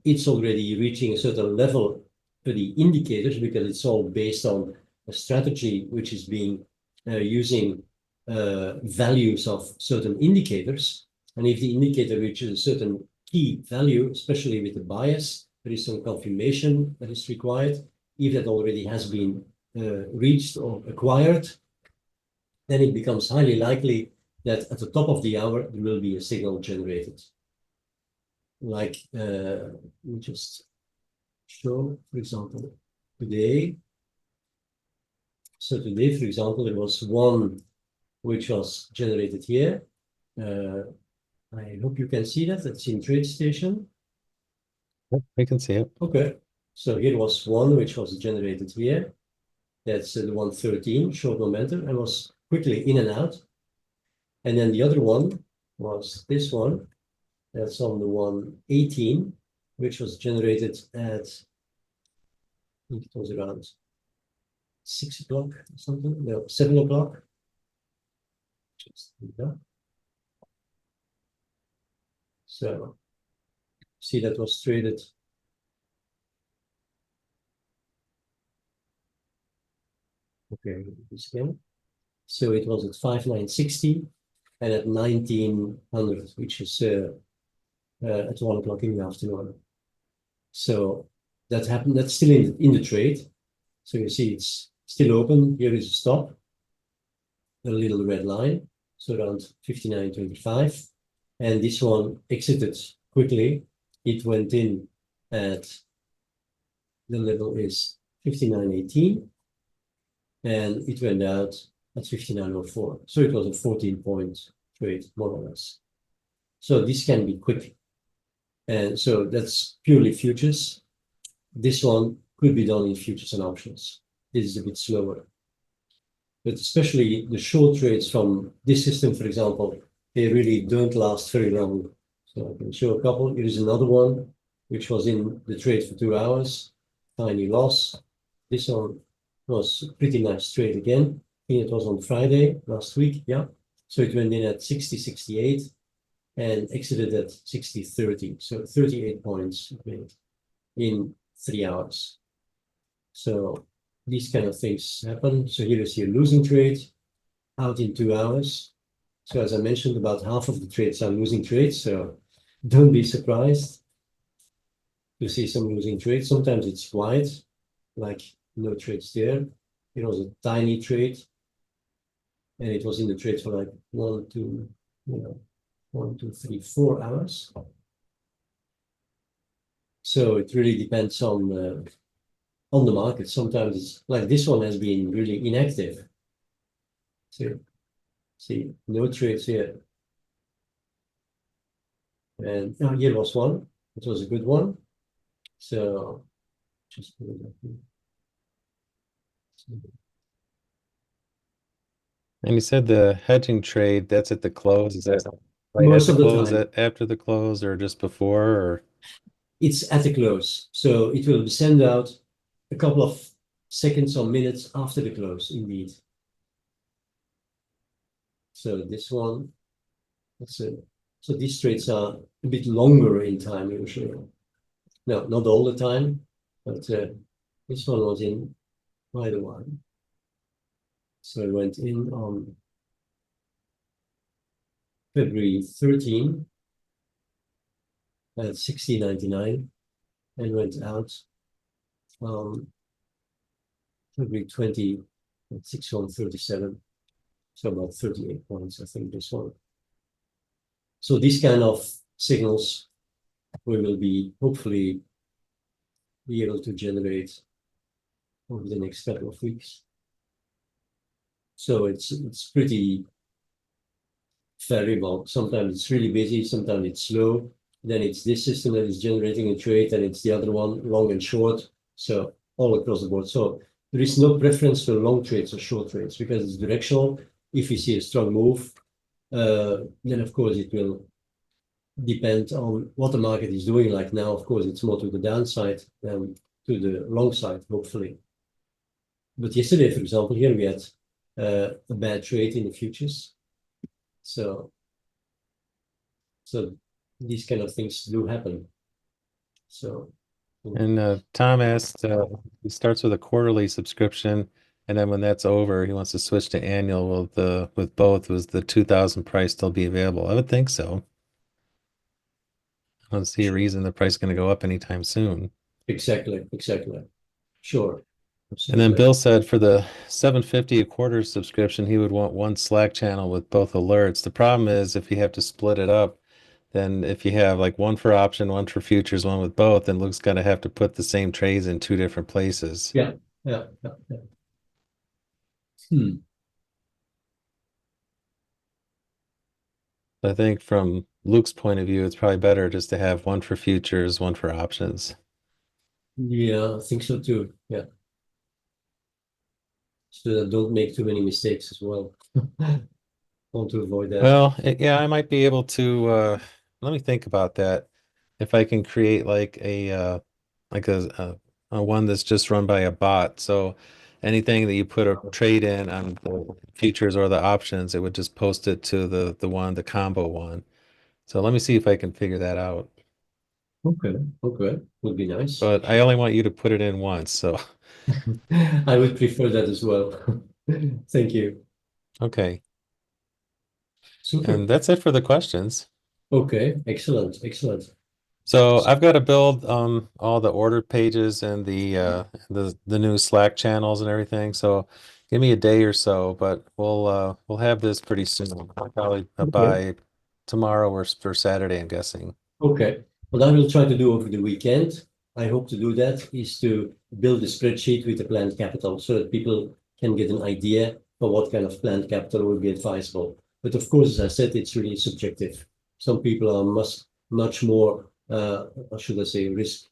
it's already reaching a certain level for the indicators because it's all based on a strategy which is being using values of certain indicators. And if the indicator reaches a certain key value, especially with the bias, there is some confirmation that is required. If that already has been reached or acquired, then it becomes highly likely that at the top of the hour, there will be a signal generated. Like, let me just show, for example, today. So today, for example, there was one which was generated here. I hope you can see that. It's in TradeStation. Yep, we can see it. Okay. So here was one which was generated here. That's the 113, short momentum, and was quickly in and out. And then the other one was this one. That's on the 118, which was generated at, I think it was around 6 o'clock or something. No, 7 o'clock. Just that. So see that was traded. Okay, this again. So it was at 5960 and at 1900, which is at 1 o'clock in the afternoon. So that happened. That's still in the trade. So you see it's still open. Here is a stop, a little red line, so around 59.25. And this one exited quickly. It went in at the level is 59.18, and it went out at 59.04. So it was a 14-point trade, more or less. So this can be quick. And so that's purely futures. This one could be done in futures and options. This is a bit slower. But especially the short trades from this system, for example, they really don't last very long. So I can show a couple. Here is another one, which was in the trade for 2 hours. Tiny loss. This one was a pretty nice trade again. I think it was on Friday last week. Yeah. So it went in at 60.68 and exited at 60.30. So 38 points made in 3 hours. So these kind of things happen. So here you see a losing trade out in 2 hours. So as I mentioned, about half of the trades are losing trades. So don't be surprised to see some losing trades. Sometimes it's quiet, like no trades there. It was a tiny trade, and it was in the trade for like 1, 2, 3, 4 hours. So it really depends on the market. Sometimes it's like this one has been really inactive. So see, no trades here. And here was one. It was a good one. So just put it up here. And you said the hedging trade, that's at the close. Is that right at Most the of the close, time, after the close, or just before? Or it's at the close. So it will send out a couple of seconds or minutes after the close, indeed. So this one, so these trades are a bit longer in time usually. No, not all the time, but this one was in quite a while. So it went in on February 13 at 60.99 and went out February 20 at 61.37. So about 38 points, I think, this one. So these kind of signals we will be hopefully be able to generate over the next couple of weeks. So it's pretty variable. Sometimes it's really busy, sometimes it's slow. Then it's this system that is generating a trade, and it's the other one, long and short. So all across the board. So there is no preference for long trades or short trades because it's directional. If you see a strong move, then of course it will depend on what the market is doing. Like now, of course, it's more to the downside than to the long side, hopefully. But yesterday, for example, here we had a bad trade in the futures. So these kind of things do happen. So and Tom asked, he starts with a quarterly subscription, and then when that's over, he wants to switch to annual. Will with both, was the 2000 price still be available? I would think so. I don't see a reason the price is going to go up anytime soon. exactly. Sure. And then Absolutely. Bill said for the 750 a quarter subscription, he would want one Slack channel with both alerts. The problem is if you have to split it up, then if you have like one for option, one for futures, one with both, then Luke's gonna have to put the same trades in two different places. Yeah. Hmm. I think from Luke's point of view, it's probably better just to have one for futures, one for options. Yeah, I think so too. Yeah. So that don't make too many mistakes as well. Want to avoid that. Well, yeah, I might be able to let me think about that. If I can create like a one that's just run by a bot. So anything that you put a trade in on the futures or the options, it would just post it to the combo one. So let me see if I can figure that out. Okay. Okay. Would be nice. But I only want you to put it in once. So I would prefer that as well. Thank you. okay. Super. And that's it for the questions. Okay. Excellent. Excellent. So I've got to build all the order pages and the new Slack channels and everything. So give me a day or so, but we'll have this pretty soon. Probably Okay. by tomorrow or for Saturday, I'm guessing. Okay. What I will try to do over the weekend, I hope to do that, is to build a spreadsheet with the planned capital so that people can get an idea for what kind of planned capital would be advisable. But of course, as I said, it's really subjective. Some people are much more, how should I say, risk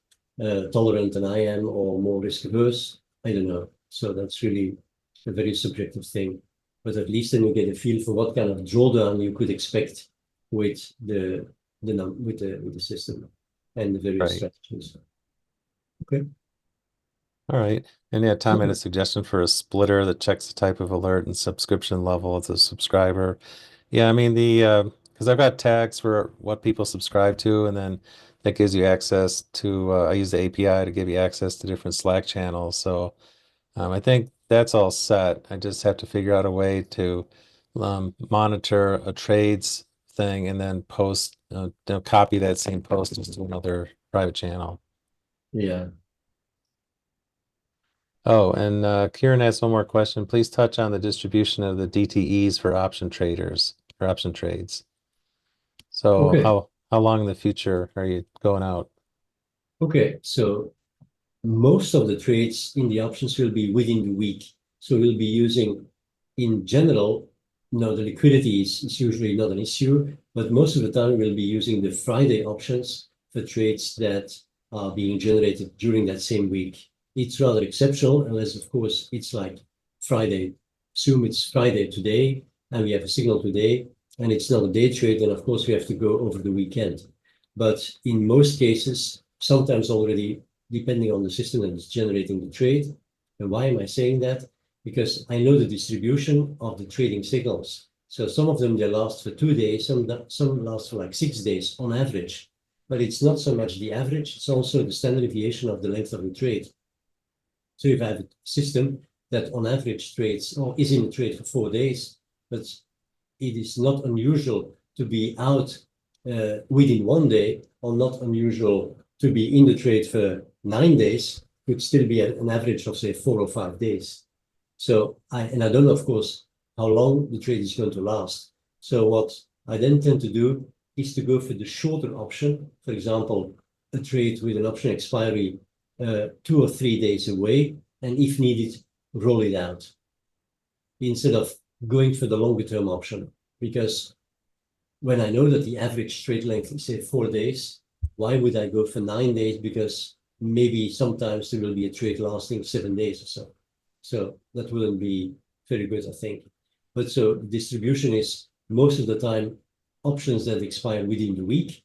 tolerant than I am, or more risk averse. I don't know. So that's really a very subjective thing. But at least then you get a feel for what kind of drawdown you could expect with the system and the various Right. strategies. Okay. All right. And yeah, Tom had a Okay. suggestion for a splitter that checks the type of alert and subscription level of the subscriber. Yeah, I mean the because I've got tags for what people subscribe to, and then that gives you access to I use the API to give you access to different Slack channels. So I think that's all set. I just have to figure out a way to monitor a trades thing and then post, copy that same post to another private channel. Yeah. Oh, and Kieran asked one more question. Please touch on the distribution of the DTEs for option traders, for option trades. So Okay. how long in the future are you going out? Okay. So most of the trades in the options will be within the week. So we'll be using, in general, no, the liquidity is usually not an issue, but most of the time we'll be using the Friday options for trades that are being generated during that same week. It's rather exceptional, unless, of course, it's like Friday. Assume it's Friday today, and we have a signal today, and it's not a day trade, and of course we have to go over the weekend. But in most cases, sometimes already depending on the system that is generating the trade. And why am I saying that? Because I know the distribution of the trading signals. So some of them, they last for 2 days, some last for like 6 days on average. But it's not so much the average, it's also the standard deviation of the length of the trade. So if I have a system that on average trades or is in the trade for 4 days, but it is not unusual to be out within one day, or not unusual to be in the trade for 9 days, could still be an average of say 4 or 5 days. So I don't know, of course, how long the trade is going to last. So what I then tend to do is to go for the shorter option. For example, a trade with an option expiry 2 or 3 days away, and if needed, roll it out instead of going for the longer term option. Because when I know that the average trade length is say 4 days, why would I go for 9 days? Because maybe sometimes there will be a trade lasting 7 days or so. So that wouldn't be very good, I think. But so distribution is most of the time options that expire within the week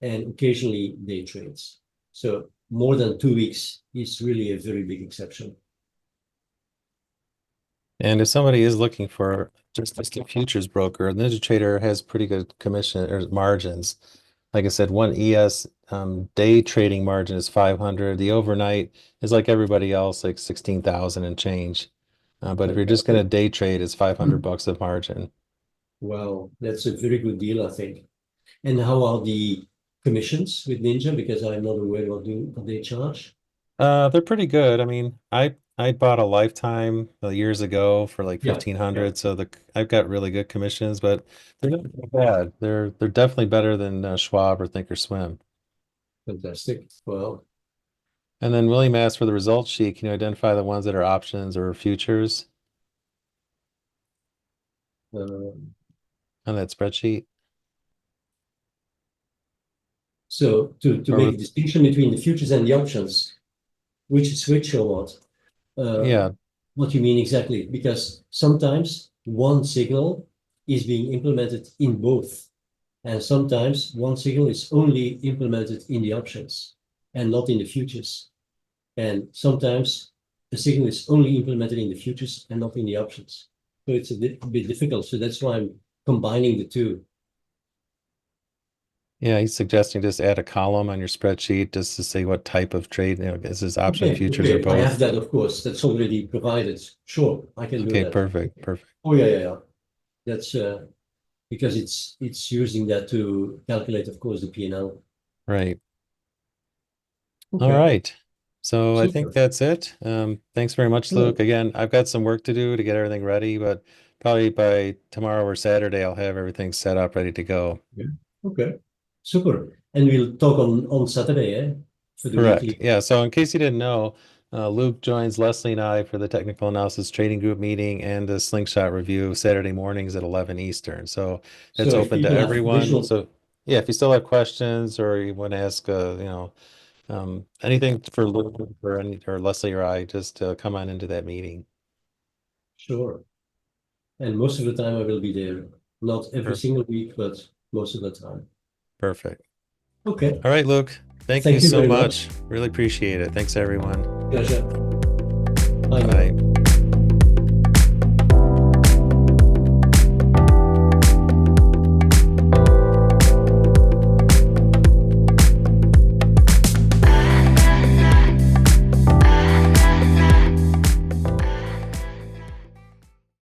and occasionally day trades. So more than 2 weeks is really a very big exception. And if somebody is looking for just a futures broker, NinjaTrader has pretty good commission or margins. Like I said, one ES day trading margin is 500. The overnight is like everybody else, like 16,000 and change. But if you're just going Fantastic. to day trade, it's 500 bucks of margin. Wow, that's a very good deal, I think. And how are the commissions with Ninja? Because I'm not aware what they charge. They're pretty good. I mean, I bought a lifetime years ago for like Yeah, yeah, 1,500, so I've got really good commissions, but they're not that bad. They're definitely better than Schwab or Thinkorswim. fantastic. Well, And then William asked for the results sheet. Can you identify the ones that are options or futures? Uh, on that spreadsheet? so to Or make a with, distinction between the futures and the options, which is which or what? Uh, yeah, what you mean exactly? Because sometimes one signal is being implemented in both, and sometimes one signal is only implemented in the options and not in the futures. And sometimes the signal is only implemented in the futures and not in the options. So it's a bit difficult. So that's why I'm combining the two. yeah, he's suggesting just add a column on your spreadsheet just to say what type of trade, is this option, Okay, futures, or okay. I have both? that, of course. That's already provided. Sure, I can do Okay, that. perfect, perfect. Oh yeah, yeah, yeah. That's because it's using that to calculate, of course, the P&L. Right. All Okay, right. So I think super. that's it. Thanks very much, Luke. Cool. Again, I've got some work to do to get everything ready, but probably by tomorrow or Saturday, I'll have everything set up, ready to go. Yeah. Okay, super. And we'll talk on Saturday, eh? For the Correct. weekly. Yeah. So in case you didn't know, Luke joins Leslie and I for the technical analysis trading group meeting and the Slingshot review Saturday mornings at 11 Eastern. So it's So if open to people have everyone. additional, So yeah, if you still have questions or you want to ask, anything for Luke or any or Leslie or I, just come on into that meeting. sure. And most of the time I will be there. Not every Per- single week, but most of the time. Perfect. Okay. All right, Luke. Thank you Thank you so very much. much. Really appreciate it. Thanks, everyone. Pleasure. Bye now. Bye.